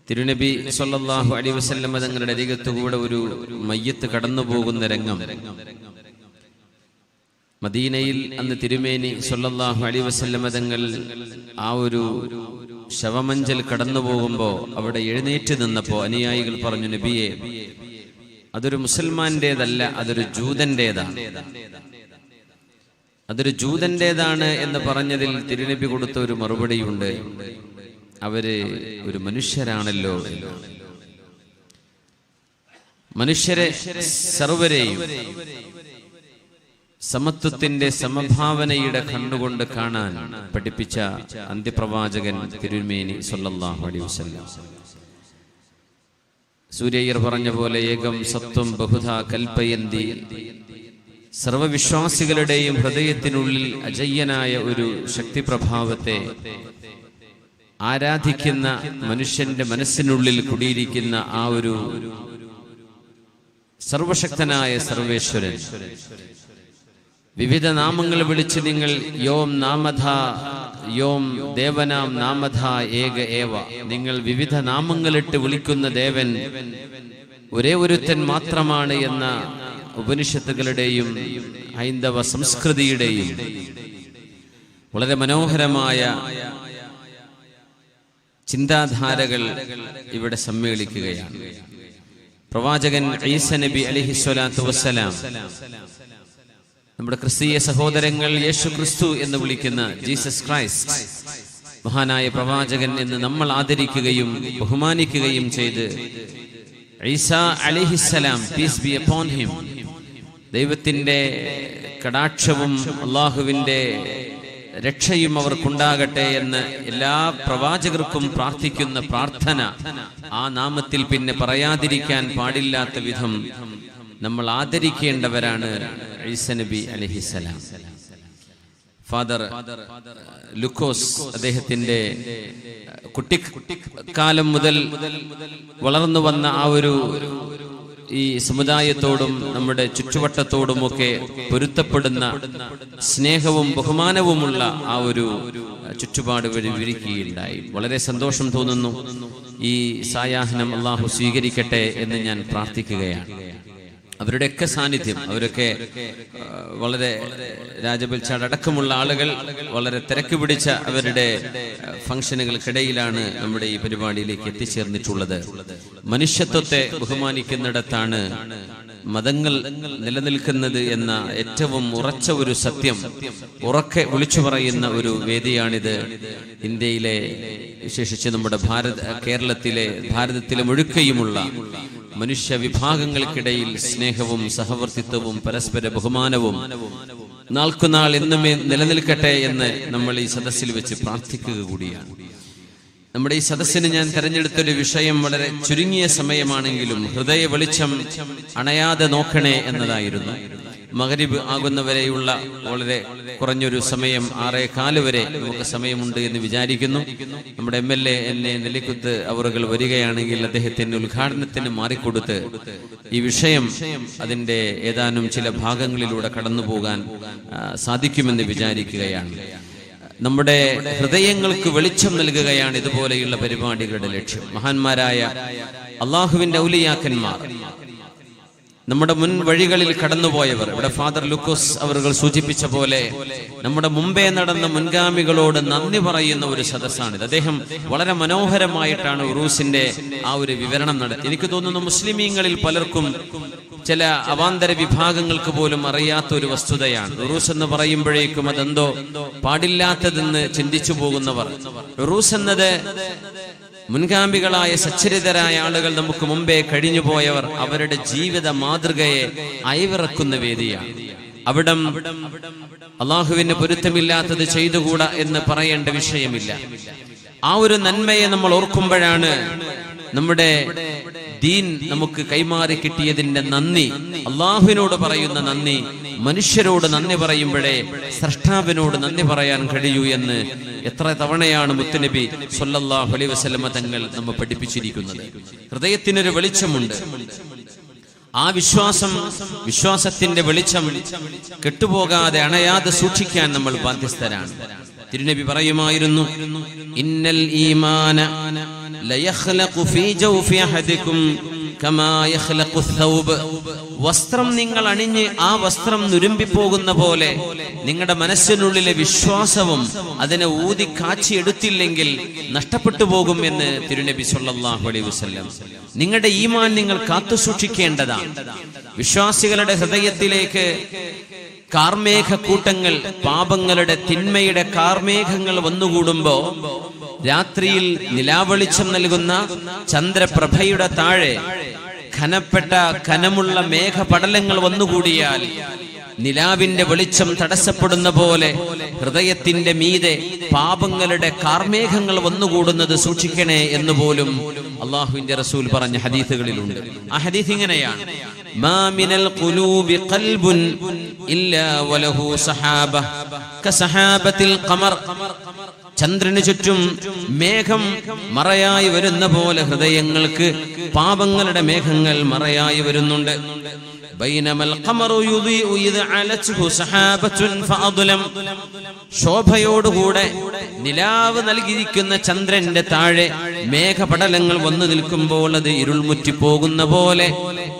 തിരുനബി സല്ലല്ലാഹു അലൈഹി വസല്ലം തങ്ങളുടെ അരികത്തുകൂടെ ഒരു മയ്യത്ത് കടന്നു പോകുന്ന രംഗം മദീനയിൽ അന്ന് തിരുമേനി സല്ലല്ലാഹു അലൈഹി വസല്ലം തങ്ങൾ ആ ഒരു ശവമഞ്ചൽ കടന്നു പോകുമ്പോൾ അവിടെ എഴുന്നേറ്റ് നിന്നപ്പോൾ അനുയായികൾ പറഞ്ഞു, നബിയെ, അതൊരു മുസൽമാന്റേതല്ല, അതൊരു ജൂതന്റേതാണ്. അതൊരു ജൂതന്റേതാണ് എന്ന് പറഞ്ഞതിൽ തിരുനബി കൊടുത്ത ഒരു മറുപടിയുണ്ട്, അവര് ഒരു മനുഷ്യരാണല്ലോ. മനുഷ്യരെ സർവരെയും സമത്വത്തിന്റെ സമഭാവനയുടെ കണ്ണുകൊണ്ട് കാണാൻ പഠിപ്പിച്ച അന്ത്യപ്രവാചകൻ തിരുമേനി സല്ലല്ലാഹു അലൈഹി വസല്ലം. സൂര്യയ്യർ പറഞ്ഞ പോലെ ഏകം സത്വം ബഹുധാ കൽപ്പയന്തി, സർവവിശ്വാസികളുടെയും ഹൃദയത്തിനുള്ളിൽ അജയ്യനായ ഒരു ശക്തിപ്രഭാവത്തെ ആരാധിക്കുന്ന മനുഷ്യന്റെ മനസ്സിനുള്ളിൽ കുടിയിരിക്കുന്ന ആ ഒരു സർവശക്തനായ സർവേശ്വരൻ, വിവിധ നാമങ്ങൾ വിളിച്ച് നിങ്ങൾ യോം നാമധ യോം ദേവനാം നാമധ ഏക ഏവ, നിങ്ങൾ വിവിധ നാമങ്ങളിട്ട് വിളിക്കുന്ന ദേവൻ ഒരേ ഒരുത്തൻ മാത്രമാണ് എന്ന ഉപനിഷത്തുകളുടെയും ഹൈന്ദവ സംസ്കൃതിയുടെയും വളരെ മനോഹരമായ ചിന്താധാരകൾ ഇവിടെ സമ്മേളിക്കുകയാണ്. പ്രവാചകൻ ഈസാ നബി അലൈഹിസ്സലാത്തു വസ്സലാം, നമ്മുടെ ക്രിസ്തീയ സഹോദരങ്ങൾ യേശു ക്രിസ്തു എന്ന് വിളിക്കുന്ന ജീസസ് ക്രൈസ്റ്റ്, മഹാനായ പ്രവാചകൻ എന്ന് നമ്മൾ ആദരിക്കുകയും ബഹുമാനിക്കുകയും ചെയ്ത് ഈസാ അലൈഹിസ്സലാം, പീസ് ബി അപ്പോൺ ഹിം, ദൈവത്തിന്റെ കടാക്ഷവും അള്ളാഹുവിന്റെ രക്ഷയും അവർക്കുണ്ടാകട്ടെ എന്ന് എല്ലാ പ്രവാചകർക്കും പ്രാർത്ഥിക്കുന്ന പ്രാർത്ഥന ആ നാമത്തിൽ പിന്നെ പറയാതിരിക്കാൻ പാടില്ലാത്ത വിധം നമ്മൾ ആദരിക്കേണ്ടവരാണ് ഈസാ നബി അലൈഹിസ്സലാം. ഫാദർ ലുക്കോസ് അദ്ദേഹത്തിന്റെ കുട്ടിക്കാലം മുതൽ വളർന്നു വന്ന ആ ഒരു ഈ സമുദായത്തോടും നമ്മുടെ ചുറ്റുവട്ടത്തോടുമൊക്കെ പൊരുത്തപ്പെടുന്ന സ്നേഹവും ബഹുമാനവുമുള്ള ആ ഒരു ചുറ്റുപാട് വിരിക്കുകയുണ്ടായി. വളരെ സന്തോഷം തോന്നുന്നു. ഈ സായാഹ്നം അള്ളാഹു സ്വീകരിക്കട്ടെ എന്ന് ഞാൻ പ്രാർത്ഥിക്കുകയാണ്. അവരുടെയൊക്കെ സാന്നിധ്യം, അവരൊക്കെ വളരെ രാജബൽച്ചാട് അടക്കമുള്ള ആളുകൾ വളരെ തിരക്ക് പിടിച്ച അവരുടെ ഫംഗ്ഷനുകൾക്കിടയിലാണ് നമ്മുടെ ഈ പരിപാടിയിലേക്ക് എത്തിച്ചേർന്നിട്ടുള്ളത്. മനുഷ്യത്വത്തെ ബഹുമാനിക്കുന്നിടത്താണ് മതങ്ങൾ നിലനിൽക്കുന്നത് എന്ന ഏറ്റവും ഉറച്ച ഒരു സത്യം ഉറക്കെ വിളിച്ചു പറയുന്ന ഒരു വേദിയാണിത്. ഇന്ത്യയിലെ, വിശേഷിച്ച് നമ്മുടെ ഭാരതത്തിലെ മുഴുക്കയുമുള്ള മനുഷ്യ വിഭാഗങ്ങൾക്കിടയിൽ സ്നേഹവും സഹവർത്തിത്വവും പരസ്പര ബഹുമാനവും നാൾക്കുനാൾ എന്നുമേ നിലനിൽക്കട്ടെ എന്ന് നമ്മൾ ഈ സദസ്സിൽ വെച്ച് പ്രാർത്ഥിക്കുക കൂടിയാണ്. നമ്മുടെ ഈ സദസ്സിന് ഞാൻ തെരഞ്ഞെടുത്തൊരു വിഷയം വളരെ ചുരുങ്ങിയ സമയമാണെങ്കിലും ഹൃദയ വെളിച്ചം അണയാതെ നോക്കണേ എന്നതായിരുന്നു. മഗ്രിബ് ആകുന്നവരെയുള്ള വളരെ കുറഞ്ഞൊരു സമയം, 6:15 വരെ നമുക്ക് സമയമുണ്ട് എന്ന് വിചാരിക്കുന്നു. നമ്മുടെ MLA എന്നെ നെല്ലിക്കുത്ത് അവറുകൾ വരികയാണെങ്കിൽ അദ്ദേഹത്തിന്റെ ഉദ്ഘാടനത്തിന് മാറിക്കൊടുത്ത് ഈ വിഷയം അതിന്റെ ഏതാനും ചില ഭാഗങ്ങളിലൂടെ കടന്നു പോകാൻ സാധിക്കുമെന്ന് വിചാരിക്കുകയാണ്. നമ്മുടെ ഹൃദയങ്ങൾക്ക് വെളിച്ചം നൽകുകയാണ് ഇതുപോലെയുള്ള പരിപാടികളുടെ ലക്ഷ്യം. മഹാന്മാരായ അള്ളാഹുവിന്റെ ഔലിയാക്കന്മാർ, നമ്മുടെ മുൻ വഴികളിൽ കടന്നുപോയവർ, ഇവിടെ ഫാദർ ലൂക്കോസ് അവറുകൾ സൂചിപ്പിച്ച പോലെ നമ്മുടെ മുമ്പേ നടന്ന മുൻഗാമികളോട് നന്ദി പറയുന്ന ഒരു സദസ്സാണിത്. അദ്ദേഹം വളരെ മനോഹരമായിട്ടാണ് ഉറൂസിന്റെ ആ ഒരു വിവരണം നടത്തി. എനിക്ക് തോന്നുന്നു മുസ്ലിമീങ്ങളിൽ പലർക്കും, ചില അവാന്തര വിഭാഗങ്ങൾക്ക് പോലും അറിയാത്ത ഒരു വസ്തുതയാണ്. ഉറൂസ് എന്ന് പറയുമ്പോഴേക്കും അതെന്തോ പാടില്ലാത്തതെന്ന് ചിന്തിച്ചു പോകുന്നവർ. ഉറൂസ് എന്നത് മുൻഗാമികളായ സച്ചരിതരായ ആളുകൾ, നമുക്ക് മുമ്പേ കഴിഞ്ഞുപോയവർ, അവരുടെ ജീവിത മാതൃകയെ അയവിറക്കുന്ന വേദിയാണ്. അവിടം അള്ളാഹുവിന് പൊരുത്തമില്ലാത്തത് ചെയ്തുകൂടാ എന്ന് പറയേണ്ട വിഷയമില്ല. ആ ഒരു നന്മയെ നമ്മൾ ഓർക്കുമ്പോഴാണ് നമ്മുടെ ദീൻ നമുക്ക് കൈമാറി കിട്ടിയതിന്റെ നന്ദി, അള്ളാഹുവിനോട് പറയുന്ന നന്ദി, മനുഷ്യരോട് നന്ദി പറയുമ്പോഴേ സ്രഷ്ടാവിനോട് നന്ദി പറയാൻ കഴിയൂ എന്ന് എത്ര തവണയാണ് മുത്തുനബി സല്ലല്ലാഹു അലൈഹി വസല്ലം തങ്ങൾ നമ്മെ പഠിപ്പിച്ചിരിക്കുന്നത്. ഹൃദയത്തിനൊരു വെളിച്ചമുണ്ട്. ആ വിശ്വാസത്തിന്റെ വെളിച്ചം കെട്ടുപോകാതെ അണയാതെ സൂക്ഷിക്കാൻ നമ്മൾ ബാധ്യസ്ഥരാണ്. തിരുനബി പറയുമായിരുന്നു, ഇന്നൽ ഈമാന ലയഖ്ലഖു ഫീ ജൗഫി അഹദികും കമാ യഖ്ലഖു ഥൗബ്. വസ്ത്രം നിങ്ങൾ അണിഞ്ഞ് ആ വസ്ത്രം നുരുമ്പിപ്പോകുന്ന പോലെ നിങ്ങളുടെ മനസ്സിനുള്ളിലെ വിശ്വാസവും അതിനെ ഊതി കാച്ചിയെടുത്തില്ലെങ്കിൽ നഷ്ടപ്പെട്ടു പോകും എന്ന് തിരുനബി സല്ലല്ലാഹു അലൈഹി വസല്ലം. നിങ്ങളുടെ ഈമാൻ നിങ്ങൾ കാത്തു സൂക്ഷിക്കേണ്ടതാണ്. വിശ്വാസികളുടെ ഹൃദയത്തിലേക്ക് കാർമേഘ കൂട്ടങ്ങൾ, പാപങ്ങളുടെ തിന്മയുടെ കാർമേഘങ്ങൾ വന്നുകൂടുമ്പോ രാത്രിയിൽ നിലാവെളിച്ചം നൽകുന്ന ചന്ദ്രപ്രഭയുടെ താഴെ കനമുള്ള മേഘപടലങ്ങൾ വന്നുകൂടിയാൽ നിലാവിന്റെ വെളിച്ചം തടസ്സപ്പെടുന്ന പോലെ ഹൃദയത്തിന്റെ മീതെ പാപങ്ങളുടെ കാർമേഘങ്ങൾ വന്നുകൂടുന്നത് സൂക്ഷിക്കണേ എന്ന് പോലും അള്ളാഹുവിന്റെ റസൂൽ പറഞ്ഞ ഹദീസുകളിലുണ്ട്. ആ ഹദീസ് ഇങ്ങനെയാണ്: മാ മിനൽ ഖുലൂബി ഖൽബുൻ ഇല്ലാ വലഹു സഹാബ കസഹാബത്തിൽ ഖമർ. ചന്ദ്രന് ചുറ്റും മേഘം മറയായി വരുന്ന പോലെ ഹൃദയങ്ങൾക്ക് പാപങ്ങളുടെ മേഘങ്ങൾ മറയായി വരുന്നുണ്ട്. ബൈനമൽ ഖമറു യുദീഉ ഇദ അലത്ഹു സഹാബത്തുൻ ഫഅദ്ലം. ശോഭയോടുകൂടെ നിലാവ് നൽകിയിരിക്കുന്ന ചന്ദ്രന്റെ താഴെ മേഘപടലങ്ങൾ വന്നു നിൽക്കുമ്പോൾ അത് ഇരുൾമുറ്റിപ്പോകുന്ന പോലെ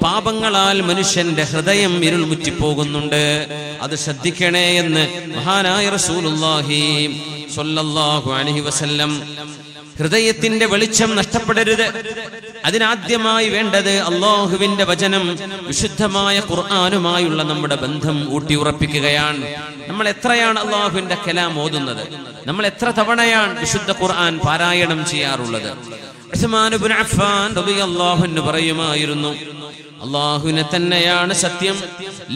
പാപങ്ങളാൽ മനുഷ്യന്റെ ഹൃദയം ഇരുൾമുറ്റിപ്പോകുന്നുണ്ട്. അത് ശ്രദ്ധിക്കണേ എന്ന് മഹാനായ റസൂലുള്ളാഹി സ്വല്ലല്ലാഹു അലൈഹി വസല്ലം. ഹൃദയത്തിന്റെ വെളിച്ചം നഷ്ടപ്പെടരുത്. അതിനാദ്യമായി വേണ്ടത് അള്ളാഹുവിന്റെ വചനം, വിശുദ്ധമായ ഖുർആനുമായുള്ള നമ്മുടെ ബന്ധം ഊട്ടിയുറപ്പിക്കുകയാണ്. നമ്മൾ എത്രയാണ് അള്ളാഹുവിന്റെ കലാം ഓതുന്നത്? നമ്മൾ എത്ര തവണയാണ് വിശുദ്ധ ഖുർആൻ പാരായണം ചെയ്യാറുള്ളത്? ഉസ്മാൻ ഇബ്നു അഫ്ഫാൻ റളിയല്ലാഹു അൻഹു പറയുമായിരുന്നു, അള്ളാഹുവിനെ തന്നെയാണ് സത്യം,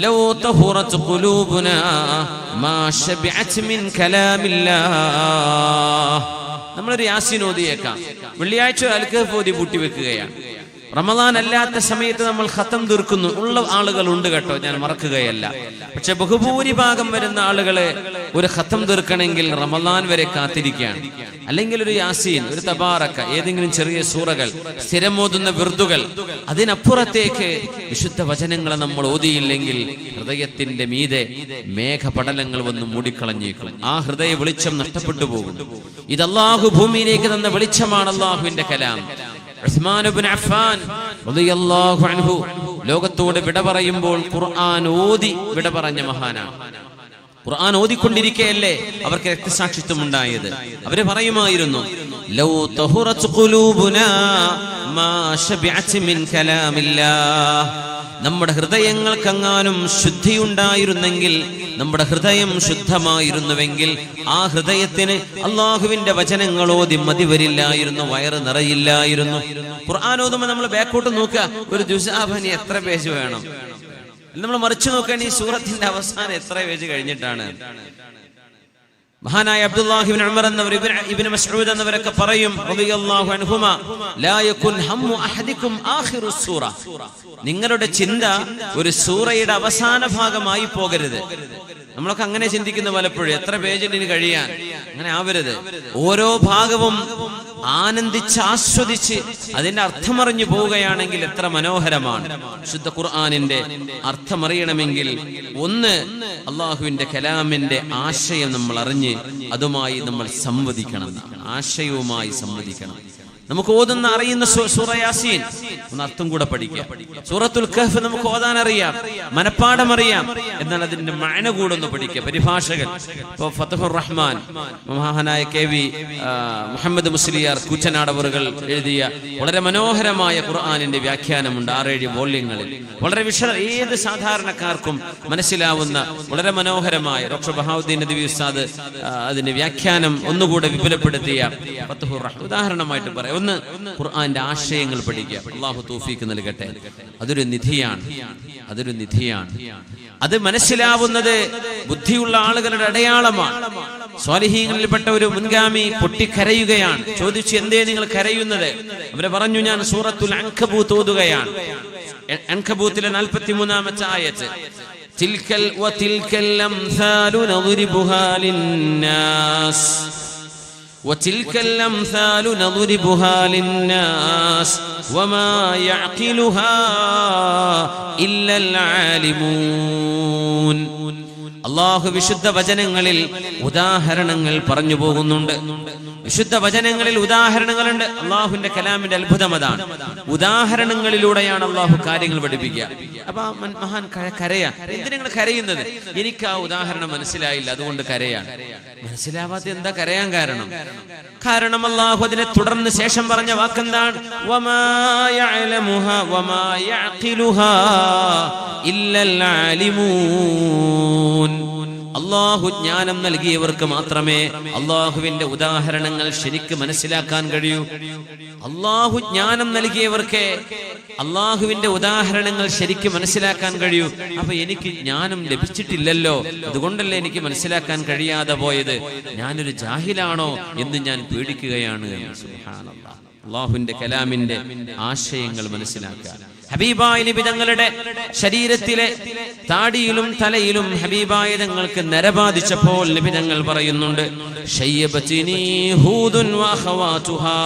ലൗ തഹുറത് ഖുലൂബുനാ മാ ശബഅത് മിൻ കലാമില്ലാഹ്. നമ്മളൊരു യാസീൻ ഓതിയേക്കാം, വെള്ളിയാഴ്ച അൽകഹഫ് ഓതി പൂട്ടി വെക്കുകയാണ്. റമദാൻ അല്ലാത്ത സമയത്ത് നമ്മൾ ഖത്തം തീർക്കുന്നു. ഉള്ള ആളുകൾ ഉണ്ട് കേട്ടോ, ഞാൻ മറക്കുകയല്ല. പക്ഷെ ബഹുഭൂരിഭാഗം വരുന്ന ആളുകളെ ഒരു ഖത്തം തീർക്കണമെങ്കിൽ റമദാൻ വരെ കാത്തിരിക്കുകയാണ്. അല്ലെങ്കിൽ ഒരു യാസീൻ, ഒരു തബാറക്ക, ഏതെങ്കിലും ചെറിയ സൂറകൾ, സ്ഥിരമോതുന്ന വിർദുകൾ. അതിനപ്പുറത്തേക്ക് വിശുദ്ധ വചനങ്ങളെ നമ്മൾ ഓതിയില്ലെങ്കിൽ ഹൃദയത്തിന്റെ മീതെ മേഘപടലങ്ങൾ വന്ന് മൂടിക്കളഞ്ഞേക്കും. ആ ഹൃദയ വെളിച്ചം നഷ്ടപ്പെട്ടു പോകും. ഇത് അല്ലാഹു ഭൂമിയിലേക്ക് തന്ന വെളിച്ചമാണ്, അല്ലാഹുവിന്റെ കലാം. ഉസ്മാൻ ഇബ്നു അഫ്ഫാൻ റളിയല്ലാഹു അൻഹു ലോകത്തോട് വിട പറയുമ്പോൾ ഖുർആൻ ഓതി വിട പറഞ്ഞ മഹാനാണ്. ഖുർആൻ ഓതിക്കൊണ്ടിരിക്കുകയല്ലേ അവർക്ക് രക്തസാക്ഷിത്വം ഉണ്ടായത്. അവര് പറയുമായിരുന്നു, ലൗ തഹുറത് ഖുലൂബുനാ മാ ശബഅത് മിൻ കലാമില്ലാഹ്. നമ്മുടെ ഹൃദയങ്ങൾക്കെങ്ങാനും ശുദ്ധിയുണ്ടായിരുന്നെങ്കിൽ, നമ്മുടെ ഹൃദയം ശുദ്ധമായിരുന്നുവെങ്കിൽ ആ ഹൃദയത്തിന് അള്ളാഹുവിന്റെ വചനങ്ങൾ ഓതി മതി വരില്ലായിരുന്നു, വയറ് നിറയില്ലായിരുന്നു. ഖുർആൻ ഓതുമ്പോൾ നമ്മൾ ബാക്കോട്ട് നോക്കുക, ഒരു ജുസാബനി എത്ര പേജ് വേണം? നമ്മൾ മറിച്ചു നോക്കാൻ ഈ സൂറത്തിന്റെ അവസാനം എത്ര പേജ് കഴിഞ്ഞിട്ടാണ്? മഹാനായ അബ്ദുല്ലാഹി ഇബ്നു ഉമർ എന്നവർ, ഇബ്നു മസ്ഊദ് എന്നവരൊക്കെ പറയും റളിയല്ലാഹു അൻഹുമാ, ലാ യകുൻ ഹമ്മു അഹദികും ആഖിറു സൂറ. നിങ്ങളുടെ ചിന്ത ഒരു സൂറയുടെ അവസാന ഭാഗമായി പോകരുത്. നമ്മളൊക്കെ അങ്ങനെ ചിന്തിക്കുന്ന പലപ്പോഴും, എത്ര പേജിൽ ഇനി കഴിയാൻ. അങ്ങനെ ആവരുത്. ഓരോ ഭാഗവും ആനന്ദിച്ച് ആസ്വദിച്ച് അതിന്റെ അർത്ഥമറിഞ്ഞു പോവുകയാണെങ്കിൽ എത്ര മനോഹരമാണ്. ശുദ്ധ ഖുർആനിന്റെ അർത്ഥമറിയണമെങ്കിൽ ഒന്ന് അള്ളാഹുവിന്റെ കലാമിന്റെ ആശയം നമ്മൾ അറിഞ്ഞ് അതുമായി നമ്മൾ സംവദിക്കണം, ആശയവുമായി സംവദിക്കണം. നമുക്ക് ഓതുന്ന അറിയുന്ന സൂറ യാസീൻ ഒന്ന് അർത്ഥം കൂടെ പഠിക്കാം. സൂറത്തുൽ കഹ്ഫ് നമുക്ക് ഓതാൻ അറിയാം, മനപ്പാഠം അറിയാം, എന്നാൽ അതിന്റെ മഅന കൂടെ ഒന്ന് പഠിക്കുക, പരിഭാഷകൾ. ഇപ്പോൾ ഫതഹുർ റഹ്മാൻ മഹാനായ KV മുഹമ്മദ് മുസ്ലിയാർ കൂച്ചനാടവറുകൾ എഴുതിയ വളരെ മനോഹരമായ ഖുർആനിന്റെ വ്യാഖ്യാനമുണ്ട് 6-7 വോള്യങ്ങളിൽ. വളരെ ഏത് സാധാരണക്കാർക്കും മനസ്സിലാവുന്ന വളരെ മനോഹരമായ ഡോക്ടർ ബഹാവുദ്ദീൻ നദ്വി ഉസ്താദ് അതിന്റെ വ്യാഖ്യാനം ഒന്നുകൂടെ വിപുലപ്പെടുത്തിയ ഫതഹുർ റഹ്മാൻ. ഉദാഹരണമായിട്ട് പറയാം, ഒന്ന് ഖുർആന്റെ ആശയങ്ങൾ പഠിക്കുക. അല്ലാഹു തൗഫീഖ് നൽകട്ടെ. അതൊരു നിധിയാണ്, അതൊരു നിധിയാണ്. അത് മനസ്സിലാവുന്നത് ബുദ്ധിയുള്ള ആളുകളുടെ അടയാളമാണ്. സ്വാലിഹീങ്ങളിൽപ്പെട്ട ഒരു മുൻഗാമി പൊട്ടിക്കരയുകയാണ്. ചോദിച്ചു, എന്തേ നിങ്ങൾ കരയുന്നത്? അവരെ പറഞ്ഞു, ഞാൻ സൂറത്തുൽ അൻകബൂത്ത് ഓതുകയാണ്. അൻകബൂത്തിലെ 43-ാമത്തെ ആയത്ത്, തിൽക്കൽ അംസാലു നദ്രിബുഹാ ലിന്നാസ് وتلك الأمثال نضربها للناس وما يعقلها إلا العالمون. അല്ലാഹു വിശുദ്ധ വചനങ്ങളിൽ ഉദാഹരണങ്ങൾ പറഞ്ഞു പോകുന്നുണ്ട്. വിശുദ്ധ വചനങ്ങളിൽ ഉദാഹരണങ്ങളുണ്ട്. അള്ളാഹുവിന്റെ കലാമിന്റെ അത്ഭുതം അതാണ്. ഉദാഹരണങ്ങളിലൂടെയാണ് അള്ളാഹു കാര്യങ്ങൾ പഠിപ്പിക്കുക. അപ്പൊ മഹാൻ കരയാ. എന്തിനാണ് കരയുന്നത്? എനിക്ക് ആ ഉദാഹരണം മനസ്സിലായില്ല, അതുകൊണ്ട് കരയാണ്. മനസ്സിലാവാത്ത എന്താ കരയാൻ കാരണം? കാരണം അള്ളാഹു അതിനെ തുടർന്ന് ശേഷം പറഞ്ഞ വാക്കെന്താണ്? വമാ യഅലമുഹാ വമാ യഅഖിലുഹാ ഇല്ലൽ ആലിമൂൻ. അള്ളാഹു ജ്ഞാനം നൽകിയവർക്ക് മാത്രമേ അള്ളാഹുവിന്റെ ഉദാഹരണങ്ങൾ ശരിക്ക് മനസ്സിലാക്കാൻ കഴിയൂ. അള്ളാഹു ജ്ഞാനം നൽകിയവർക്ക് അള്ളാഹുവിന്റെ ഉദാഹരണങ്ങൾ ശരിക്ക് മനസ്സിലാക്കാൻ കഴിയൂ. അപ്പൊ എനിക്ക് ജ്ഞാനം ലഭിച്ചിട്ടില്ലല്ലോ, അതുകൊണ്ടല്ലേ എനിക്ക് മനസ്സിലാക്കാൻ കഴിയാതെ പോയത്. ഞാനൊരു ജാഹിലാണോ എന്ന് ഞാൻ പേടിക്കുകയാണ്. സുബ്ഹാനല്ലാഹ്. അള്ളാഹുവിന്റെ കലാമിന്റെ ആശയങ്ങൾ മനസ്സിലാക്കാൻ ഹബീബായ നബി തങ്ങളുടെ ശരീരത്തിലെ താടിയിലും തലയിലും ഹബീബായ തങ്ങൾക്ക് നരബാധിച്ചപ്പോൾ നബി തങ്ങൾ പറയുന്നുണ്ട്, ശയ്യബതിനി ഹൂദുൻ വഅഖവാതുഹാ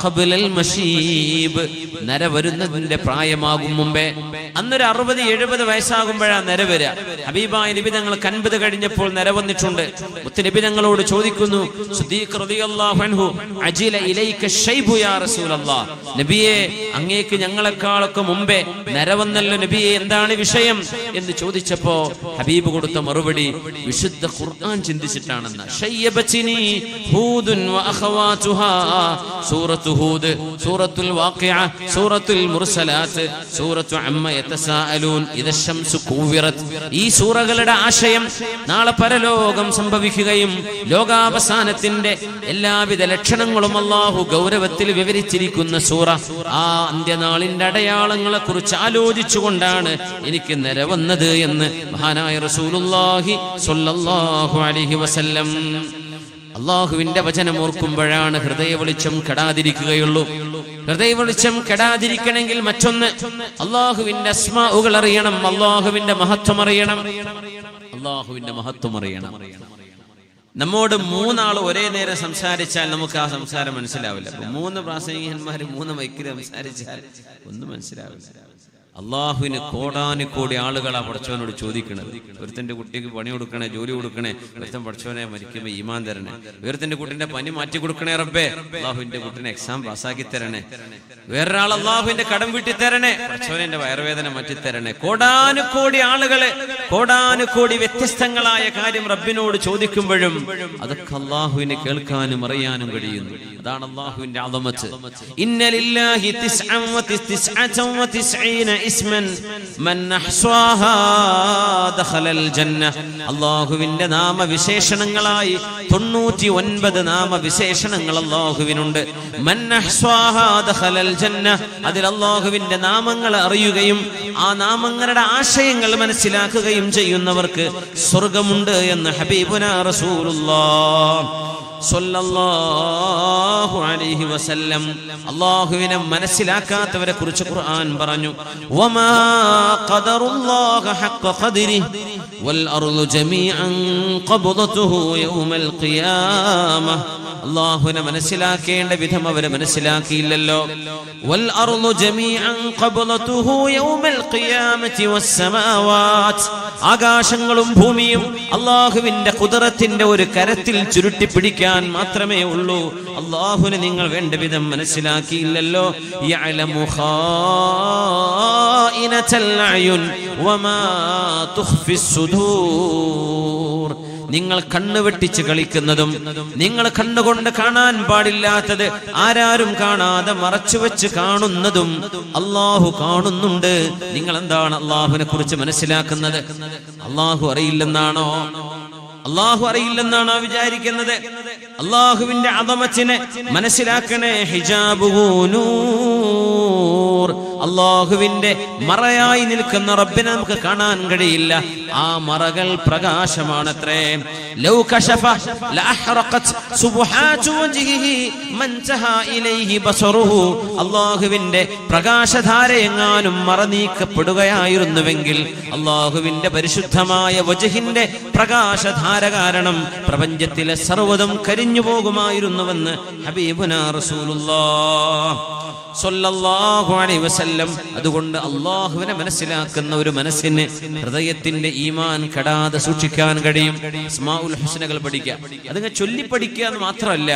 ഖബ്ലൽ മശീബ്. നര വരുന്നതിന്റെ പ്രായമാകും മുമ്പേ. അന്നൊരു 60-70 വയസ്സാകുമ്പോഴാണ് നര വരിക. ഹബീബായ നബി തങ്ങൾ 50 കഴിഞ്ഞപ്പോൾ നര വന്നിട്ടുണ്ട്. മുത്ത് നബി തങ്ങളോട് ചോദിക്കുന്നു, സിദ്ദീഖ് റളിയല്ലാഹു അൻഹു, അജില ഇലൈക ശൈബു യാ റസൂലല്ലാഹ്. നബിയെ, അങ്ങേക്ക് ഞങ്ങളെക്കാളൊക്കെ മുമ്പേ നര വന്നല്ലോ നബിയെ, എന്താണ് വിഷയം എന്ന് ചോദിച്ചപ്പോ ഹബീബ് കൊടുത്ത മറുപടി വിശുദ്ധ ഖുർആൻ ചിന്തിച്ചിട്ടാണെന്ന്. ശയ്യബതിനി ഹൂദുൻ വഅഖവാതുഹാ. സൂറത്തു ഹൂദ്, സൂറത്തുൽ വാഖിഅ, സൂറത്തുൽ മുർസലാത്ത്, സൂറത്തു അമ്മ യതസാഅലൂൻ, ഇദശംസു കുവിറത്. ഈ സൂറകളുടെ ആശയം നാളെ പരലോകം സംഭവിക്കുകയും ലോകാവസാനത്തിന്റെ എല്ലാവിധ ലക്ഷണങ്ങളും അല്ലാഹു ഗൗരവത്തിൽ വിവരിച്ചിരിക്കുന്ന സൂറ. ആ അന്ത്യനാളിന്റെ അടയാളങ്ങളെ കുറിച്ച് ആലോചിച്ചുകൊണ്ടാണ് എനിക്ക് നര വന്നത് എന്ന് മഹാനായ റസൂലുള്ളാഹി സ്വല്ലല്ലാഹു അലൈഹി വസല്ലം. അള്ളാഹുവിന്റെ വചനം ഓർക്കുമ്പോഴാണ് ഹൃദയ വെളിച്ചം കെടാതിരിക്കുകയുള്ളൂ. ഹൃദയ വെളിച്ചം കെടാതിരിക്കണമെങ്കിൽ മറ്റൊന്ന്, അള്ളാഹുവിന്റെ അസ്മാഉകൾ അറിയണം, അള്ളാഹുവിന്റെ മഹത്വം അറിയണം. അള്ളാഹുവിന്റെ മഹത്വം അറിയണം. നമ്മോട് 3 ആൾ ഒരേ നേരം സംസാരിച്ചാൽ നമുക്ക് ആ സംസാരം മനസ്സിലാവില്ല. 3 പ്രാസംഗികന്മാര് 3 മൈക്കിൽ സംസാരിച്ചാൽ ഒന്നും മനസ്സിലാവില്ല. അള്ളാഹുവിന് കോടാനുകോടി ആളുകളാ പടച്ചവനോട് ചോദിക്കണത്. ഒരുത്തന്റെ കുട്ടിക്ക് പണി കൊടുക്കണേ, ജോലി കൊടുക്കണേ. ഒരുത്തൻ പടച്ചവനെ മരിക്കുമ്പോ ഈമാൻ തരണേ. ഒരുത്തന്റെ കുട്ടിന്റെ പനി മാറ്റി കൊടുക്കണേ റബ്ബേ. അള്ളാഹുവിന്റെ കുട്ടിനെ എക്സാം പാസ്സാക്കി തരണേ. വേറൊരാൾ അള്ളാഹുവിന്റെ കടം വീട്ടി തരണേ. പടച്ചവനെ എന്റെ വയറുവേദന മാറ്റി തരണേ. കോടാനുകോടി ആളുകളെ, കോടാനുകോടി വ്യത്യസ്തങ്ങളായ കാര്യം റബ്ബിനോട് ചോദിക്കുമ്പോഴും അതൊക്കെ അള്ളാഹുവിനെ കേൾക്കാനും അറിയാനും കഴിയുന്നു. അതാണ് അള്ളാഹുവിന്റെ അളമത്ത്. ഇന്ന ലില്ലാഹി 99 ഇസ്മൻ മൻ അഹ്സാഹാ ദഖലൽ ജന്ന. അല്ലാഹുവിന്റെ നാമവിശേഷണങ്ങളായി 99 നാമവിശേഷണങ്ങൾ അല്ലാഹുവിനുണ്ട്. മൻ അഹ്സാഹാ ദഖലൽ ജന്ന. അതിൽ അല്ലാഹുവിന്റെ നാമങ്ങൾ അറിയുകയും ആ നാമങ്ങളുടെ ആശയങ്ങൾ മനസ്സിലാക്കുകയും ചെയ്യുന്നവർക്ക് സ്വർഗ്ഗമുണ്ട് എന്ന് ഹബീബുനാ റസൂലുള്ളാഹ് സ്വല്ലല്ലാഹു അലൈഹി വസല്ലം. അല്ലാഹുവിനെ മനസ്സിലാക്കാത്തവരെ കുറിച്ച് ഖുർആൻ പറഞ്ഞു, വമാ ഖദറുല്ലാഹ ഹഖ്ക ഖദ്രിഹി വൽ അർളു ജമീഅൻ ഖബ്ദതുഹു യൗമൽ ഖിയാമ. അല്ലാഹുവിനെ മനസ്സിലാക്കേണ്ട വിധം അവരെ മനസ്സിലാക്കിയില്ലല്ലോ. വൽ അർളു ജമീഅൻ ഖബ്ദതുഹു യൗമൽ ഖിയാമത്തി വസ്സമാവാത്. ആകാശങ്ങളും ഭൂമിയും അല്ലാഹുവിന്റെ ഖുദ്റത്തിന്റെ ഒരു കരത്തിൽ ചുരുട്ടി പിടിക്കാൻ മാത്രമേ ഉള്ളൂ. അല്ലാഹുവിനെ നിങ്ങൾ വേണ്ട വിധം മനസ്സിലാക്കിയില്ലല്ലോ. യഅലമു ഖായിനതൽ അയുൻ വമാ തുഖ്ഫിസ് സുദൂർ. നിങ്ങൾ കണ്ണ് വെട്ടിച്ച് കളിക്കുന്നതും നിങ്ങൾ കണ്ണുകൊണ്ട് കാണാൻ പാടില്ലാത്തത് ആരാരും കാണാതെ മറച്ചു വെച്ച് കാണുന്നതും അല്ലാഹു കാണുന്നുണ്ട്. നിങ്ങൾ എന്താണ് അല്ലാഹുവിനെ കുറിച്ച് മനസ്സിലാക്കുന്നത്? അല്ലാഹു അറിയില്ലെന്നാണോ? അല്ലാഹു അറിയില്ലെന്നാണോ വിചാരിക്കുന്നത്? അല്ലാഹുവിന്റെ അദമത്തിനെ മനസ്സിലാക്കണേ. ഹിജാബുഹു നൂർ. അല്ലാഹുവിന്റെ മറയായി നിൽക്കുന്ന റബ്ബിനെ നമുക്ക് കാണാൻ കഴിയില്ല. ആ മറകൾ പ്രകാശമാണത്രേ. ലൗ കശഫ ലഅഹ്റഖത് സുബ്ഹാതു വജ്ഹിഹി മൻതഹാ ഇലൈഹി ബസറുഹു. അല്ലാഹുവിന്റെ പ്രകാശധാര എങ്ങാനും മറനീക്കപ്പെടുകയായിരുന്നുവെങ്കിൽ അല്ലാഹുവിന്റെ പരിശുദ്ധമായ വജ്ഹിന്റെ പ്രകാശധാര കാരണം പ്രപഞ്ചത്തിലെ സർവ്വതും കരിഞ്ഞു പോകുമായിരുന്നുവെന്ന് ഹബീബുനാ റസൂലുള്ളാഹ് സ്വല്ലല്ലാഹു അലൈഹി വസല്ലം. അതുകൊണ്ട് അല്ലാഹുവിനെ മനസ്സിലാക്കുന്ന ഒരു മനസ്സിന് ഹൃദയത്തിന്റെ ഈമാൻ കെടാതെ സൂക്ഷിക്കാൻ കഴിയും. അസ്മാഉൽ ഹുസ്നകൾ പഠിക്കുക, അതങ്ങ് ചൊല്ലി പഠിക്കുക എന്ന് മാത്രമല്ല,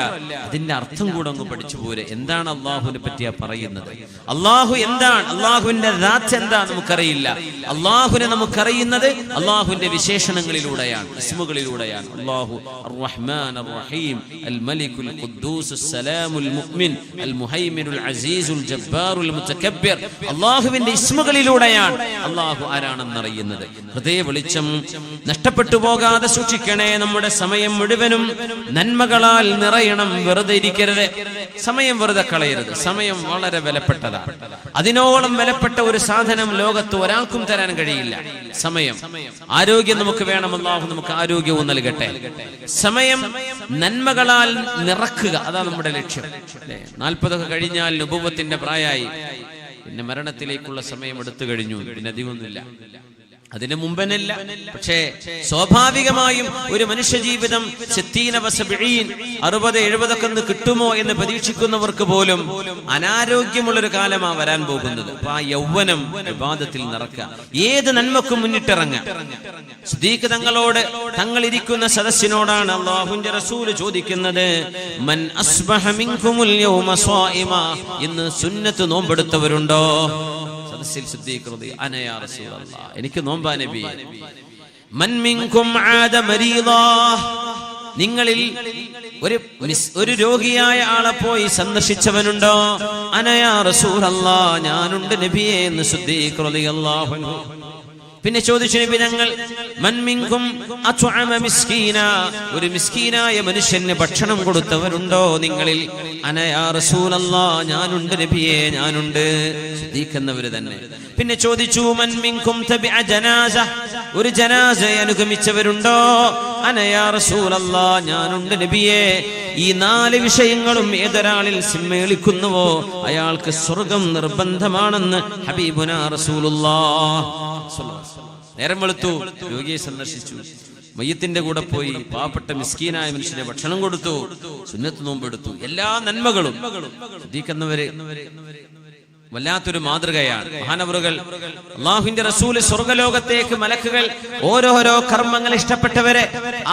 അതിന്റെ അർത്ഥം കൂടെ അങ്ങ് പഠിച്ചു പോരെ. എന്താണ് അള്ളാഹുവിനെ പറ്റിയാ പറയുന്നത്, അള്ളാഹു എന്താണ്, അള്ളാഹുവിന്റെ ദാത്ത് എന്താ നമുക്കറിയില്ല. അള്ളാഹുവിനെ നമുക്കറിയുന്നത് അള്ളാഹുവിന്റെ വിശേഷണങ്ങളിലൂടെയാണ്, ഇസ്മുകളിലൂടെയാണ്. അള്ളാഹു അർ-റഹ്മാൻ അർ-റഹീം, അൽ മലികുൽ ഖുദ്ദൂസ് അസ്സലാമുൽ മുഅ്മിൻ അൽ മുഹൈമിനുൽ അസീസുൽ ജബ്ബാറുൽ മുതകബ്ബിർ. അള്ളാഹുവിന്റെ ഇസ്മുകളിലൂടെയാണ് അള്ളാഹു ആരാണെന്നറിയുന്നത്. ഹൃദയ വെളിച്ചം നഷ്ടപ്പെട്ടു പോകാതെ സൂക്ഷിക്കണേ. നമ്മുടെ സമയം മുഴുവനും നന്മകളാൽ നിറയണം. വെറുതെ ഇരിക്കരുത്, സമയം വെറുതെ കളയരുത്. സമയം വളരെ വിലപ്പെട്ടതാണ്. അതിനോളം വിലപ്പെട്ട ഒരു സാധനം ലോകത്ത് ഒരാൾക്കും തരാൻ കഴിയില്ല. സമയം. ആരോഗ്യം നമുക്ക് വേണം, അല്ലാഹു നമുക്ക് ആരോഗ്യവും നൽകട്ടെ. സമയം നന്മകളാൽ നിറക്കുക, അതാണ് നമ്മുടെ ലക്ഷ്യം. 40 കഴിഞ്ഞാൽ നുബുവത്തിന്റെ പ്രായമായി, പിന്നെ മരണത്തിലേക്കുള്ള സമയം എടുത്തു കഴിഞ്ഞു, പിന്നെ അധികമൊന്നുമില്ല. അതിന് മുമ്പനല്ല. പക്ഷേ സ്വാഭാവികമായും ഒരു മനുഷ്യ ജീവിതം 60-70 കിട്ടുമോ എന്ന് പ്രതീക്ഷിക്കുന്നവർക്ക് പോലും അനാരോഗ്യമുള്ളൊരു കാലമാണ് വരാൻ പോകുന്നത്. അപ്പൊ ആ യൗവനം ഇബാദത്തിൽ നിറക്കുക, ഏത് നന്മക്കും മുന്നിട്ടിറങ്ങുക. സിദ്ദീഖ് തങ്ങളോട്, തങ്ങൾ ഇരിക്കുന്ന സദസ്സിനോടാണ് അല്ലാഹുവിന്റെ റസൂൽ ചോദിക്കുന്നത്, മൻ അസ്ബഹ മിൻകുമുൽ യൗമ സ്വായിമ, ഇന്ന് സുന്നത്ത് നോമ്പെടുത്തവരുണ്ടോ? എനിക്ക് നോമ്പാ നബി. മൻ മിൻകും ആദ മരീദാ, നിങ്ങളിൽ ഒരു രോഗിയായ ആളെ പോയി സന്ദർശിച്ചവനുണ്ടോ? അനയാ റസൂലല്ലാഹ്, ഞാനുണ്ട് നബിയേ എന്ന് സിദ്ദീഖ് റളിയല്ലാഹു അൻഹു. പിന്നെ ചോദിച്ചു നബി ഞങ്ങൾ, മൻ മിൻകും അത്അമ മിസ്കീന, ഒരു മിസ്കീനായ മനുഷ്യന് ഭക്ഷണം കൊടുത്തവരുണ്ടോ നിങ്ങളിൽ? അന യാ റസൂലല്ലാഹ്, ഞാനുണ്ട് നബിയേ, ഞാനുണ്ട്. സിദ്ദീഖ് എന്നവര് തന്നെ. പിന്നെ ചോദിച്ചു, മൻ മിൻകും തബിഅ ജനാസ, ഒരു ജനാസയെ അനുഗമിച്ചവരുണ്ടോ? അന യാ റസൂലല്ലാഹ്, ഞാനുണ്ട് നബിയേ. ഈ 4 വിഷയങ്ങളും ഏതൊരാളിൽ സമ്മേളിക്കുന്നുവോ അയാൾക്ക് സ്വർഗം നിർബന്ധമാണെന്ന് ഹബീബുനാ റസൂലുള്ളാഹ്. നേരം വെളുത്തു, രോഗിയെ സന്ദർശിച്ചു, മയ്യത്തിന്റെ കൂടെ പോയി പാവപ്പെട്ട മിസ്കീനായ മനുഷ്യനെ ഭക്ഷണം കൊടുത്തു, സുന്നത്ത് നോമ്പെടുത്തു, എല്ലാ നന്മകളും. ശ്രദ്ധിക്കുന്നവര് വല്ലാത്തൊരു മാതൃകയാണ്. മഹാനവറുകൾ, അല്ലാഹുവിന്റെ റസൂല്, സ്വർഗ്ഗലോകത്തേക്ക് മലക്കുകൾ ഓരോരോ കർമ്മങ്ങൾ ഇഷ്ടപ്പെട്ടവരെ,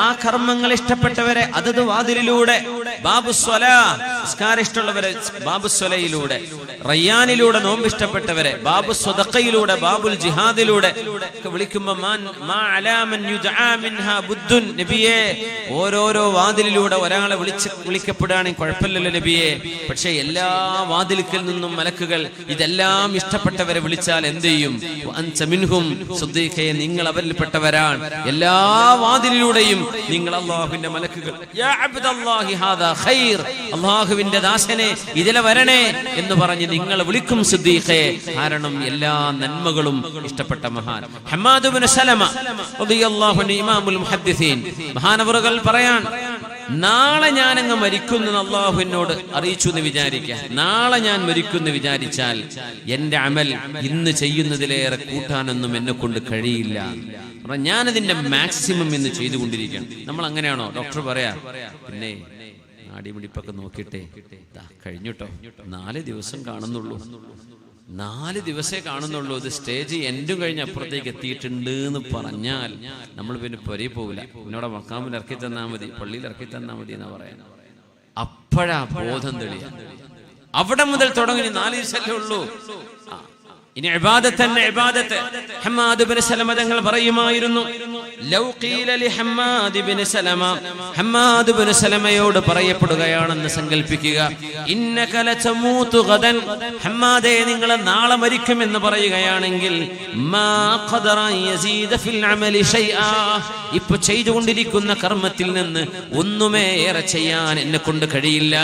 ആ കർമ്മങ്ങൾ ഇഷ്ടപ്പെട്ടവരെ അതത് വാതിലിലൂടെ, ബാബുസ്വലാ നിസ്കാരം ഇഷ്ടമുള്ളവരെ ബാബുസ്വലയിലൂടെ, റയ്യാനിലൂടെ നോമ്പ് ഇഷ്ടപ്പെട്ടവരെ ബാബു സ്വദഖയിലൂടെ, ബാബുൽ ജിഹാദിലൂടെ ഒക്കെ വിളിക്കുമ്പോൾ നബിയെ, ഓരോരോ വാതിലിലൂടെ ഒരാളെ വിളിക്കപ്പെടുകയാണെങ്കിൽ കുഴപ്പമില്ലല്ലോ നബിയെ. പക്ഷെ എല്ലാ വാതിലിക്കൽ നിന്നും മലക്കുകൾ ഇതെല്ലാം ഇഷ്ടപ്പെട്ടവരെ വിളിച്ചാൽ എന്ത് ചെയ്യും? സിദ്ദീഖേ, നിങ്ങൾ അവരിൽപ്പെട്ടവരാണ്. എല്ലാ വാതിലിലൂടെയും നിങ്ങൾ അല്ലാഹുവിന്റെ മലക്കുകൾ, യാ അബ്ദല്ലാഹി ഹാദാ ഖൈർ, അല്ലാഹുവിന്റെ ദാസനെ ഇതിലെ വരണേ എന്ന് പറഞ്ഞ് നിങ്ങൾ വിളിക്കും സിദ്ദീഖേ. കാരണം എല്ലാ നന്മകളും ഇഷ്ടപ്പെട്ട മഹാൻ ഹമ്മാദ് ഇബ്നു സലമ റളിയല്ലാഹു അൻഹു, ഇമാമുൽ മുഹദ്ദിസീൻ, മഹാനവറുകൾ പറയാൻ, നാളെ ഞാനങ്ങ് മരിക്കുന്നു അല്ലാഹു എന്നോട് അറിയിച്ചു എന്ന് വിചാരിക്കുക. നാളെ ഞാൻ മരിക്കുന്നു വിചാരിച്ചാൽ എന്റെ അമൽ ഇന്ന് ചെയ്യുന്നതിലേറെ കൂട്ടാനൊന്നും എന്നെ കൊണ്ട് കഴിയില്ല. ഞാനതിന്റെ മാക്സിമം ഇന്ന് ചെയ്തുകൊണ്ടിരിക്കുകയാണ്. നമ്മൾ അങ്ങനെയാണോ? ഡോക്ടർ പറയാ, പിന്നെ നാടിമിടിപ്പൊക്കെ നോക്കിയിട്ടേ കഴിഞ്ഞിട്ടോ, 4 ദിവസം കാണുന്നുള്ളൂ, 4 ദിവസമേ കാണുന്നുള്ളൂ, ഇത് സ്റ്റേജ് എൻഡും കഴിഞ്ഞ് അപ്പുറത്തേക്ക് എത്തിയിട്ടുണ്ട് എന്ന് പറഞ്ഞാൽ നമ്മൾ പിന്നെ പൊരയിൽ പോകില്ല. എന്നോട് മക്കാമിൽ ഇറക്കി തന്നാൽ മതി, പള്ളിയിൽ ഇറക്കി തന്നാൽ മതി എന്നാ പറയാൻ. അപ്പോഴാ ബോധം തെളിയ. അവിടെ മുതൽ തുടങ്ങി 4 ദിവസമല്ലേ ഉള്ളൂ. ഇനി ഇബാദത്ത് തന്നെ ഇബാദത്ത്. ഹമ്മാദ് ഇബ്നു സലമ തങ്ങൾ പറയുമായിരുന്നു, ലൗ ഖീല ലി ഹമ്മാദ് ഇബ്നു സലമ, ഹമ്മാദ് ഇബ്നു സലമയോട് പറയപ്പെടുകയാണെന്ന് സങ്കൽപ്പിക്കുക, ഇന്നക ലതമൂതു ഗദൻ, ഹമ്മാദേ നിങ്ങൾ നാളെ മരിക്കുമെന്ന് പറയുകയാണെങ്കിൽ, മാ ഖദറ യസീദ ഫിൽ അമലി ഷൈആ, ഇപ്പോൾ ചെയ്തുകൊണ്ടിരിക്കുന്ന കർമ്മത്തിൽ നിന്ന് ഒന്നുമേ ഏറെ ചെയ്യാൻ എന്നെ കൊണ്ട് കഴിയില്ല,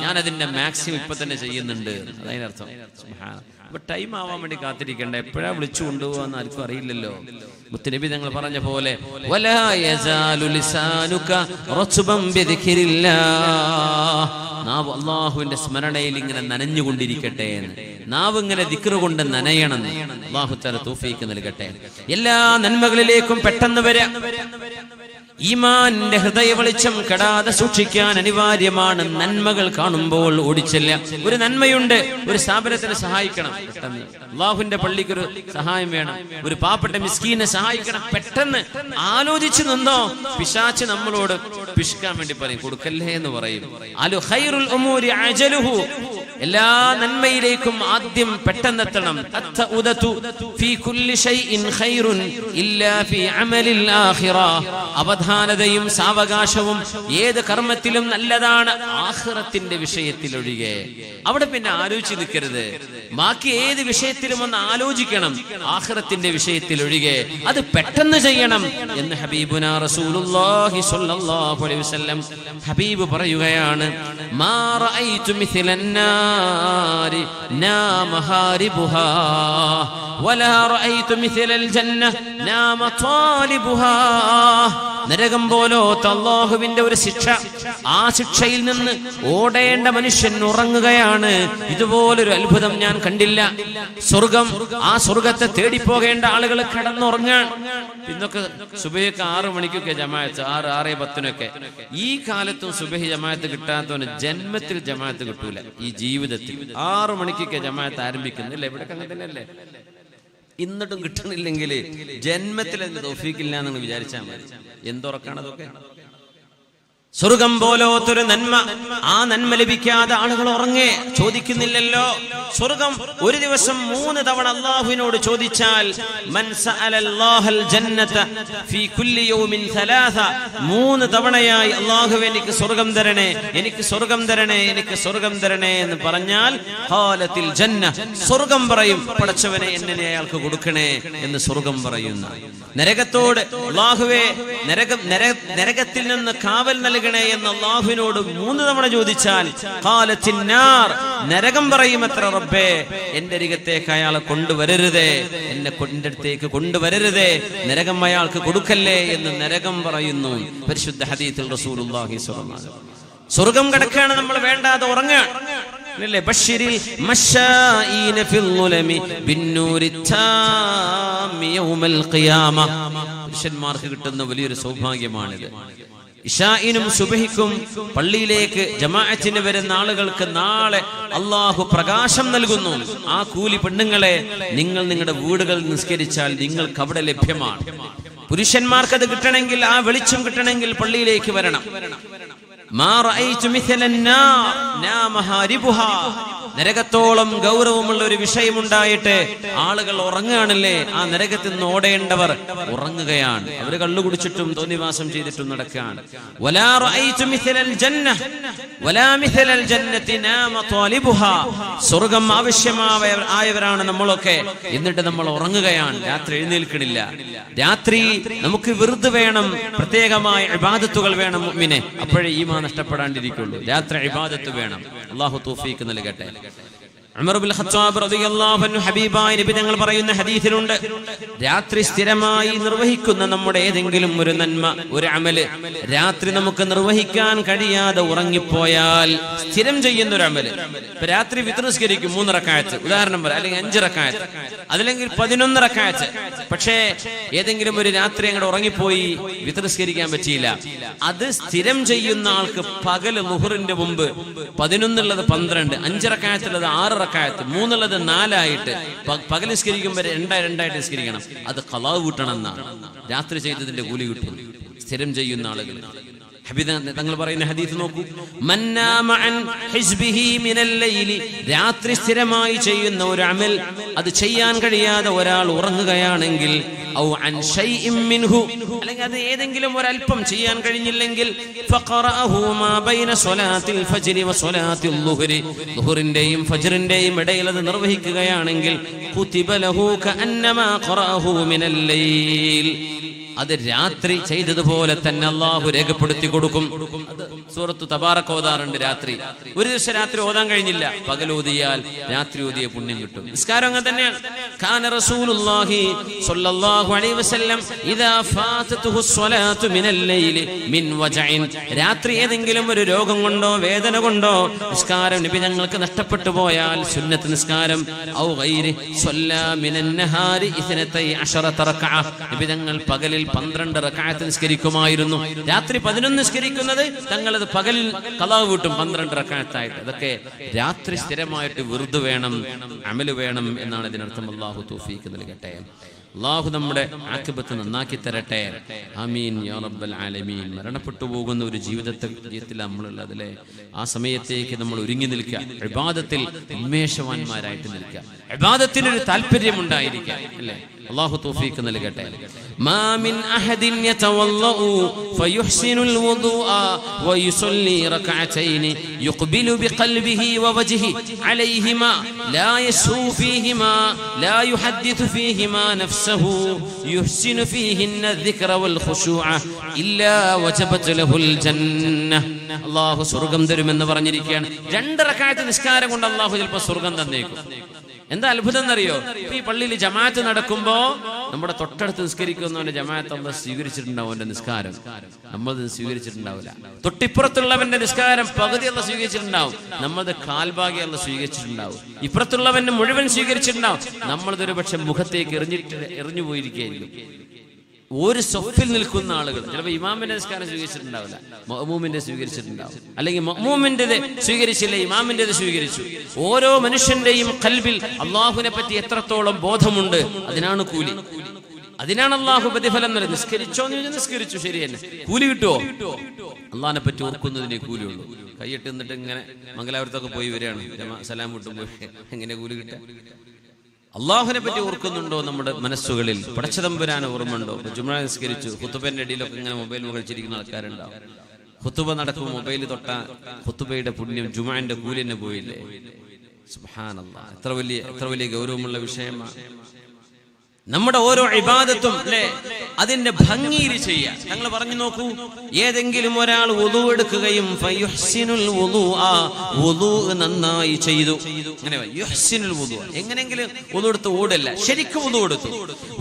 ഞാൻ അതിന്റെ മാക്സിമം ഇപ്പൊ തന്നെ ചെയ്യുന്നുണ്ട്. അതതിനർത്ഥം. സുബ്ഹാനല്ലാഹ്. ടൈം ആവാൻ വേണ്ടി കാത്തിരിക്കണ്ട, എപ്പോഴാ വിളിച്ചു കൊണ്ടുപോകാന്ന് ആർക്കും അറിയില്ലല്ലോ. മുത്തുനബി തങ്ങൾ പറഞ്ഞ പോലെ, വലാ യസാലു ലിസാനുക റത്ബൻ ബിദിക്രില്ലാഹ്, നാവ് അല്ലാഹുവിന്റെ സ്മരണയിൽ ഇങ്ങനെ നനഞ്ഞുകൊണ്ടിരിക്കട്ടെ എന്ന്. നാവ് ഇങ്ങനെ ദിക്ർ കൊണ്ട് നനയണം. അല്ലാഹു തആല തൗഫീഖ് നൽകട്ടെ. എല്ലാ നന്മകളിലേക്കും പെട്ടെന്ന് വരാം. ഈമാന്റെ ഹൃദയ വെളിച്ചം കെടാതെ സൂക്ഷിക്കാൻ അനിവാര്യമാണ്. നന്മകൾ കാണുമ്പോൾ ഓടിച്ചെല്ല. ഒരു നന്മയുണ്ട്, ഒരു സ്ഥാപനത്തിനെ സഹായിക്കണം, പെട്ടെന്ന് അള്ളാഹുവിന്റെ പള്ളിക്കൊരു സഹായം വേണം, ഒരു പാവപ്പെട്ട മിസ്കീനെ സഹായിക്കണം, പെട്ടെന്ന് ആലോചിച്ച് നിന്നോ പിശാച് നമ്മളോട് പിശുക്കാൻ വേണ്ടി പറയും, കൊടുക്കല്ലേ എന്ന് പറയും. അലു ഖൈറുൽ ഉമൂരി അജലുഹു, എല്ലാ നന്മയിലേക്കും ആദ്യം പെട്ടെന്നെത്തണം. ഫീ കുല്ലി ഷൈഇൻ ഖൈറുൻ ഇല്ലാ ഫീ അമലിൽ ആഖിറ, അവധാനതയും സാവകാശവും ഏത് കർമ്മത്തിലും നല്ലതാണ്, ആഖിറത്തിന്റെ വിഷയത്തിൽ ഒഴികെ. അവിടെ പിന്നെ ആലോചിച്ച് നിൽക്കരുത്. ബാക്കി ഏത് വിഷയത്തിലും ഒന്ന് ആലോചിക്കണം, ആഖിറത്തിന്റെ വിഷയത്തിൽ ഒഴികെ. അത് പെട്ടെന്ന് ചെയ്യണം എന്ന് ഹബീബുനാ റസൂലുള്ളാഹി സ്വല്ലല്ലാഹു അലൈഹി വസല്ലം ഹബീബ് പറയുകയാണ്. മാ റഅയ്തു മിഥലൻ നാരി നാമ ഹാരിബുഹാ വലാ റഅയ്തു മിഥലൽ ജന്ന നാമ ത്വാലിബുഹാ. നരകം പോലോത്ത അല്ലാഹുവിന്റെ ഒരു ശിക്ഷ, ആ ശിക്ഷയിൽ നിന്ന് ഓടേണ്ട മനുഷ്യൻ ഉറങ്ങുകയാണ്. ഇതുപോലൊരു അത്ഭുതം ഞാൻ കണ്ടില്ല. സ്വർഗം, ആ സ്വർഗത്തെ തേടിപ്പോകേണ്ട ആളുകൾ കിടന്നുറങ്ങാൻ. ഇന്നൊക്കെ സുബഹിക്ക് 6 മണിക്കൊക്കെ ജമാഅത്ത്, 6-6:10 ഈ കാലത്തും സുബഹി ജമാഅത്ത് കിട്ടാത്തവന് ജന്മത്തിൽ ജമാഅത്ത് കിട്ടൂല. ഈ ജീവിതത്തിൽ 6 മണിക്കൊക്കെ ജമാഅത്ത് ആരംഭിക്കുന്നില്ല. ഇവിടെ അങ്ങനെ തന്നെയല്ലേ? എന്നിട്ടും കിട്ടണില്ലെങ്കിൽ ജന്മത്തിൽ അതിന് തൗഫീഖില്ല എന്ന് വിചാരിച്ചാൽ മതി. എന്തുറക്കാണ് അതൊക്കെ? സ്വർഗം പോലോത്തൊരു നന്മ, ആ നന്മ ലഭിക്കാതെ ആളുകൾ ഉറങ്ങേ ചോദിക്കുന്നില്ലല്ലോ. സ്വർഗം ഒരു ദിവസം 3 തവണ അല്ലാഹുവിനോട് ചോദിച്ചാൽ, മൻ സഅലല്ലാഹൽ ജന്നത ഫീ കുല്ലി യൗമിൻ 3 തവണയായി അല്ലാഹുവേ എനിക്ക് സ്വർഗം തരണേ, എനിക്ക് സ്വർഗം തരണേ, എനിക്ക് സ്വർഗം തരണേ എന്ന് പറഞ്ഞാൽ ഖാലത്തിൽ ജന്ന, സ്വർഗം പറയും, പടച്ചവനെ എന്നെ അയാൾക്ക് കൊടുക്കണേ എന്ന് സ്വർഗം പറയുന്ന. നരകത്തോട് അല്ലാഹുവേ നരകത്തിൽ നിന്ന് കാവൽ നൽകണേ എന്ന് അല്ലാഹുവിനോട് 3 തവണ ചോദിച്ചാൽ ഖാലത്തിൻ നാർ, നരകം പറയും, എത്ര റബ്ബേ എന്റെ അരികത്തേക്ക് അയാളെ കൊണ്ടുവരരുതേ, എന്നെ എന്റെ അടുത്തേക്ക് കൊണ്ടുവരരുതേ, നരകം അയാൾക്ക് കൊടുക്കല്ലേ എന്ന് നരകം പറയുന്നു. പരിശുദ്ധ ഹദീസിൽ റസൂലുള്ളാഹി സ്വല്ലല്ലാഹു അലൈഹി വസല്ലം സ്വർഗം കിടക്കാണ്, നമ്മൾ വേണ്ടാതെ ഉറങ്ങാൻ. ബശ്ശിരിൽ മശാഈന ഫിൽ ളുലമി ബിന്നൂരി താമി യൗമൽ ഖിയാമ. പുരുഷന്മാർക്ക് കിട്ടുന്ന വലിയൊരു സൗഭാഗ്യമാണിത്. ഇശാഇനും സുബഹിക്കും പള്ളിയിലേക്ക് ജമാഅത്തിന് വരുന്ന ആളുകൾക്ക് നാളെ അല്ലാഹു പ്രകാശം നൽകുന്നു. ആ കൂലി പെണ്ണുങ്ങളെ നിങ്ങൾ നിങ്ങളുടെ വീടുകളിൽ നിസ്കരിച്ചാൽ നിങ്ങൾക്ക് അവിടെ ലഭ്യമാണ്. പുരുഷന്മാർക്ക് അത് കിട്ടണമെങ്കിൽ, ആ വെളിച്ചം കിട്ടണമെങ്കിൽ പള്ളിയിലേക്ക് വരണം. നരകത്തോളം ഗൗരവമുള്ള ഒരു വിഷയമുണ്ടായിട്ട് ആളുകൾ ഉറങ്ങുകയാണല്ലേ. ആ നരകത്തിൽ നിന്ന് ഓടേണ്ടവർ ഉറങ്ങുകയാണ്. അവർ കള്ളു കുടിച്ചിട്ടും തോന്നിവാസം ചെയ്തിട്ടും നടക്കുകയാണ്. സ്വർഗം ആവശ്യമായവരാണ് നമ്മളൊക്കെ, എന്നിട്ട് നമ്മൾ ഉറങ്ങുകയാണ്. രാത്രി എഴുന്നേൽക്കണില്ല. രാത്രി നമുക്ക് വിറുദ് വേണം, പ്രത്യേകമായ ഇബാദത്തുകൾ വേണം മുഅ്മിനെ. അപ്പോഴേ ഈമാൻ നഷ്ടപ്പെടാണ്ടിരിക്കുള്ളൂ. രാത്രി ഇബാദത്ത് വേണം. അല്ലാഹു തൗഫീഖ് നൽകട്ടെ. ഉമർ ഇബ്നുൽ ഖത്താബ് റളിയല്ലാഹു അൻഹു ഹബീബായ നബി തങ്ങൾ പറയുന്ന ഹദീസിലുണ്ട്, രാത്രി സ്ഥിരമായി നിർവഹിക്കുന്ന നമ്മുടെ ഏതെങ്കിലും ഒരു നന്മ, ഒരു അമല് രാത്രി നമുക്ക് നിർവഹിക്കാൻ കഴിയാതെ ഉറങ്ങിപ്പോയാൽ, സ്ഥിരം ചെയ്യുന്ന ഒരു അമല്, ഇപ്പൊ രാത്രി വിത്ർ നിസ്കരിക്കും 3 റക്അത്ത് ഉദാഹരണം പറയാം, അല്ലെങ്കിൽ 5 റക്അത്ത്, അതല്ലെങ്കിൽ 11 റക്അത്ത്. പക്ഷേ ഏതെങ്കിലും ഒരു രാത്രി അങ്ങോട്ട് ഉറങ്ങിപ്പോയി വിത്ർ നിസ്കരിക്കാൻ പറ്റിയില്ല. അത് സ്ഥിരം ചെയ്യുന്ന ആൾക്ക് പകൽ ളുഹറിന്റെ മുമ്പ് 11 12, 5 റക്അത്തുള്ളത് 6 റക്അത്ത്, 3 4 ആയിട്ട് പകൽ നിസ്കരിക്കുമ്പോൾ 2 നിസ്കരിക്കണം. അത് ഖളാ വീട്ടണം എന്നാണ്. രാത്രി ചെയ്തതിന്റെ കൂലി കിട്ടും സ്ഥിരം ചെയ്യുന്ന ആളുകൾ. തങ്ങൾ പറയുന്ന ഹദീസ് നോക്കൂ, രാത്രി സ്ഥിരമായി ചെയ്യുന്ന ഒരു അമൽ, അത് ചെയ്യാൻ കഴിയാതെ ഒരാൾ ഉറങ്ങുകയാണെങ്കിൽ, അല്ലെങ്കിൽ അത് ഏതെങ്കിലും ഒരല്പം ചെയ്യാൻ കഴിഞ്ഞില്ലെങ്കിൽ, ളുഹറിന്റെയും ഫജ്റിന്റെയും ഇടയിൽ അത് നിർവഹിക്കുകയാണെങ്കിൽ, അത് രാത്രി ചെയ്തതുപോലെ തന്നെ അല്ലാഹു രേഖപ്പെടുത്തി കൊടുക്കും. സൂറത്തു തബാറക ഓതാറുണ്ട് രാത്രി. ഒരു ദിവസം രാത്രി ഓതാൻ കഴിഞ്ഞില്ല, പകൽ ഓതിയാൽ രാത്രി ഓതിയ പുണ്യം കിട്ടും. നിസ്കാരം അങ്ങനെ തന്നെയാണ്. കാന റസൂലുള്ളാഹി സ്വല്ലല്ലാഹു അലൈഹി വസല്ലം ഇദാ ഫാതതുഹു സ്വലാത്തു മിനൽ ലൈലി മിൻ വജഇൻ, രാത്രി ഏതെങ്കിലും ഒരു രോഗം കൊണ്ടോ വേദന കൊണ്ടോ നിസ്കാരം നബി തങ്ങൾക്ക് നഷ്ടപ്പെട്ടു പോയാൽ, സുന്നത്ത് നിസ്കാരം ഔ ഗൈരി സ്വല്ലാ മിനൻ നഹാരി 12 റക്അ, നബി തങ്ങൾ പകലിൽ പകലിൽ 12 റക്അത്ത് നിസ്കരിക്കുമായിരുന്നു. രാത്രി 11 നിസ്കരിക്കുന്നത് തങ്ങളത് പകലിൽ ഖളാ വീട്ടും 12 റക്അത്തായിട്ട്. അതൊക്കെ രാത്രി സ്ഥിരമായിട്ട് വിർദ് വേണം, അമല് വേണം എന്നാണ് ഇതിനർത്ഥം. അല്ലാഹു തൗഫീഖ് നൽകട്ടെ. അല്ലാഹു നമ്മുടെ ആഖിബത്ത് നന്നാക്കി തരട്ടെ. ആമീൻ യാ റബ്ബൽ ആലമീൻ. മരണപ്പെട്ടു പോകുന്ന ഒരു ജീവിതത്തിൽ നമ്മളുള്ളതിലെ ആ സമയത്തേക്ക് നമ്മൾ ഒരുങ്ങി നിൽക്കുക, ഇബാദത്തിൽ ഉന്മേഷവാന്മാരായിട്ട് നിൽക്കുക, ഇബാദത്തിനൊരു താല്പര്യമുണ്ടായിരിക്കുക, അല്ലേ? അല്ലാഹു തൗഫീഖ് നൽകട്ടെ. മാ മിൻ അഹദിൻ യതവല്ലഉ ഫയുഹ്സിനുൽ വുദൂഅ വയുസല്ലി റക്അതൈനി യുഖ്ബിലു ബിഖൽബിഹി വവജ്ഹിഹി അലൈഹിമാ ലാ യസ്ഹു ഫീഹിമാ ലാ യുഹദ്ദിഥു ഫീഹിമാ നഫ്സഹു യുഹ്സിനു ഫീഹിന്ന الذിക്റ വൽ ഖുശൂഅ ഇല്ലാ വജബത ലഹുൽ ജന്നഹ്. അല്ലാഹു സ്വർഗ്ഗം തരുമെന്ന് പറഞ്ഞിരിക്കുകയാണ്. 2 റക്അത്ത് നിസ്കാരം കൊണ്ട് അല്ലാഹു ചിലപ്പോൾ സ്വർഗ്ഗം തന്നേക്കും. എന്താ അത്ഭുതം എന്നറിയോ? ഈ പള്ളിയിൽ ജമാഅത്ത് നടക്കുമ്പോ നമ്മുടെ തൊട്ടടുത്ത് നിസ്കരിക്കുന്നവന്റെ ജമാഅത്ത് അല്ലാഹു സ്വീകരിച്ചിട്ടുണ്ടാവും. അവന്റെ നിസ്കാരം നമ്മൾ സ്വീകരിച്ചിട്ടുണ്ടാവില്ല. തൊട്ടിപ്പുറത്തുള്ളവന്റെ നിസ്കാരം പകുതി അല്ലാഹു സ്വീകരിച്ചിട്ടുണ്ടാവും, നമ്മളത് കാൽഭാഗം അല്ലാഹു സ്വീകരിച്ചിട്ടുണ്ടാവും. ഇപ്പുറത്തുള്ളവന്റെ മുഴുവൻ സ്വീകരിച്ചിട്ടുണ്ടാവും, നമ്മളതൊരു പക്ഷെ മുഖത്തേക്ക് എറിഞ്ഞു പോയിരിക്കുകയായിരിക്കും. ഒരു സൊഫിൽ നിൽക്കുന്ന ആളുകൾ ചിലപ്പോൾ ഇമാമിന്റെ നിസ്കാരം സ്വീകരിച്ചിട്ടുണ്ടാവില്ല, മഅ്മൂമിന്റെ സ്വീകരിച്ചിട്ടുണ്ടാവും, അല്ലെങ്കിൽ മഅ്മൂമിന്റേത് സ്വീകരിച്ചില്ല, ഇമാമിന്റേത് സ്വീകരിച്ചു. ഓരോ മനുഷ്യന്റെയും ഖൽബിൽ അല്ലാഹുവിനെ പറ്റി എത്രത്തോളം ബോധമുണ്ട്, അതിനാണ് കൂലി, അതിനാണ് അല്ലാഹു പ്രതിഫലം നൽകുന്നത്. നിസ്കരിച്ചോ എന്ന് ചോദിച്ചാൽ നിസ്കരിച്ചു, ശരി തന്നെ. കൂലി കിട്ടുമോ? അള്ളാഹിനെ പറ്റി ഓർക്കുന്നതിനെ കൂലിയുള്ളൂ. കൈയിട്ട് നിന്നിട്ട് ഇങ്ങനെ മംഗലാപുരത്തൊക്കെ പോയി വരികയാണ്, സലാം വിട്ടും പോയി, എങ്ങനെ കൂലി കിട്ടുക? അള്ളാഹുവിനെ പറ്റി ഓർക്കുന്നുണ്ടോ നമ്മുടെ മനസ്സുകളിൽ? പടച്ചതമ്പുരാനെ ഓർമ്മയുണ്ടോ? ജുമുഅ നിസ്കരിച്ചു, ഖുതുബന്റെ ഇടയിലൊക്കെ ഇങ്ങനെ മൊബൈൽ മുകളിച്ചിരിക്കുന്ന ആൾക്കാരുണ്ടാവും. ഖുതുബ നടക്കുമ്പോൾ മൊബൈൽ തൊട്ട ഖുതുബയുടെ പുണ്യം ജുമുഅന്റെ കൂലി തന്നെ പോയില്ലേ? സുബ്ഹാനല്ലാഹ്, എത്ര വലിയ ഗൗരവമുള്ള വിഷയമാണ്. നമ്മുടെ ഓരോ ഇബാദത്തും അല്ലേ അതിന്റെ ഭംഗിയിൽ ചെയ്യാം. ഞങ്ങൾ പറഞ്ഞു നോക്കൂ, ഏതെങ്കിലും ഒരാൾ വുളു എടുക്കുകയും ഫയുഹ്സിനുൽ വുളുഅ, വുളു നന്നായി ചെയ്തു, അങ്ങനെ യുഹ്സിനുൽ വുളു, എങ്ങനെങ്കിലും വുളു എടുത്ത് ഓടല്ല, ശരിക്കും വുളു എടുത്തു.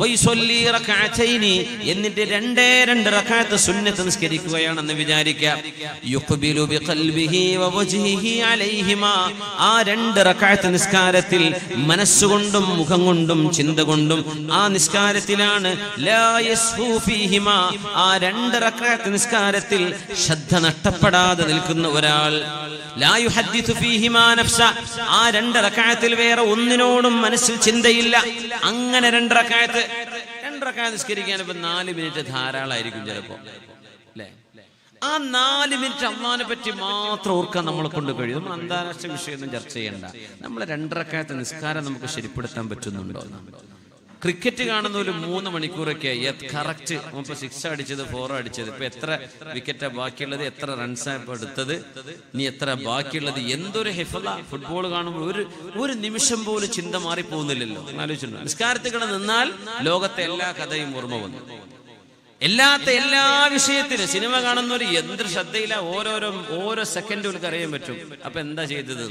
വയുസല്ലി റക്അതൈനി, എന്നിട്ട് 2 റക്അത്ത് സുന്നത്ത് നിസ്കരിക്കുകയാണെന്ന് വിചാരിക്കുക. യുഖ്ബിലു ബിഖൽബിഹി വവജ്ഹിഹി അലൈഹിമാ, ആ 2 റക്അത്ത് നിസ്കാരത്തിൽ മനസ്സുകൊണ്ടും മുഖം കൊണ്ടും ചിന്ത കൊണ്ടും ആ നിസ്കാരത്തിലാണ് ലാ യസ്ഹു ഫീഹിമാ, ആ 2 റക്അത്ത് നിസ്കാരത്തിൽ ശ്രദ്ധ നഷ്ടപ്പെടാതെ നിൽക്കുന്ന ഒരാൾ, ലാ യുഹദ്ദിഥു ഫീഹിമാ നഫ്സ, ആ 2 റക്അത്തിൽ വേറെ ഒന്നിനോടും മനസ്സിൽ ചിന്തയില്ല. അങ്ങനെ 2 റക്അത്ത് നിസ്കരിക്കാൻ ഇപ്പൊ 4 മിനിറ്റ് ധാരാളമായിരിക്കും ചിലപ്പോ, അല്ലേ? ആ 4 മിനിറ്റ് അള്ളാഹിനെ പറ്റി മാത്രം ഓർക്കാൻ നമ്മളെ കൊണ്ട് കഴിയും. നമ്മൾ അന്താരാഷ്ട്ര വിഷയമൊന്നും ചർച്ച ചെയ്യണ്ട. നമ്മൾ 2 റക്അത്ത് നിസ്കാരം നമുക്ക് ശരിപ്പെടുത്താൻ പറ്റുന്നുണ്ടോ? ക്രിക്കറ്റ് കാണുന്ന ഒരു 3 മണിക്കൂറൊക്കെ കറക്റ്റ് ഇപ്പൊ 6 അടിച്ചത് 4 അടിച്ചത്, ഇപ്പൊ എത്ര വിക്കറ്റാ ബാക്കിയുള്ളത്, എത്ര റൺസാ ഇപ്പൊ എടുത്തത്, ഇനി എത്ര ബാക്കിയുള്ളത്, എന്തൊരു ഹിഫ്ള. ഫുട്ബോൾ കാണുമ്പോൾ ഒരു നിമിഷം പോലും ചിന്ത മാറി പോകുന്നില്ലല്ലോ. ആലോചിച്ചിട്ടുണ്ടോ? നിസ്കാരത്തിൽ നിന്നാൽ ലോകത്തെ എല്ലാ കഥയും ഓർമ്മ വന്നു. എല്ലാ വിഷയത്തിലും സിനിമ കാണുന്നവർ എന്തൊരു ശ്രദ്ധയില്ല, ഓരോ സെക്കൻഡുകൾക്ക് അറിയാൻ പറ്റും. അപ്പൊ എന്താ ചെയ്തത്?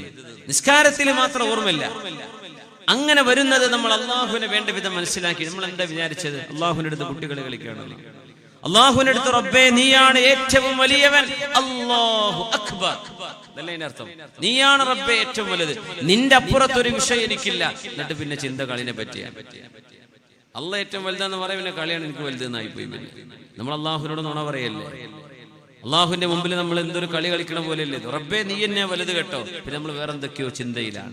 നിസ്കാരത്തിൽ മാത്രം ഓർമ്മയില്ല. അങ്ങനെ വരുന്നത് നമ്മൾ അള്ളാഹുവിനെ വേണ്ട വിധം മനസ്സിലാക്കി. നമ്മൾ എന്താ വിചാരിച്ചത്? അള്ളാഹുവിന്റെ അടുത്ത് കുട്ടികൾ കളിക്കുകയാണല്ലോ. അള്ളാഹുവിന്റെ അടുത്ത് റബ്ബേ നീയാണ് ഏറ്റവും വലിയവൻ, അല്ലാഹു അക്ബർ, അതല്ലേ അർത്ഥം? നീയാണ് റബ്ബേ ഏറ്റവും വലുത്, നിന്റെ അപ്പുറത്തൊരു വിഷയം എനിക്കില്ല. എന്നിട്ട് പിന്നെ ചിന്ത കളിനെ പറ്റിയാണ്. അള്ളാഹ് ഏറ്റവും വലുതാന്ന് പറയാൻ പിന്നെ കളിയാണ് എനിക്ക് വലുതെന്നായി പോയി. നമ്മൾ അള്ളാഹുവിനോട് നുണ പറയല്ലേ? അള്ളാഹുവിന്റെ മുമ്പിൽ നമ്മൾ എന്തൊരു കളി കളിക്കണ പോലെയല്ലേ? റബ്ബേ നീ എന്നെ വലുത് കേട്ടോ. പിന്നെ നമ്മൾ വേറെ എന്തൊക്കെയോ ചിന്തയിലാണ്.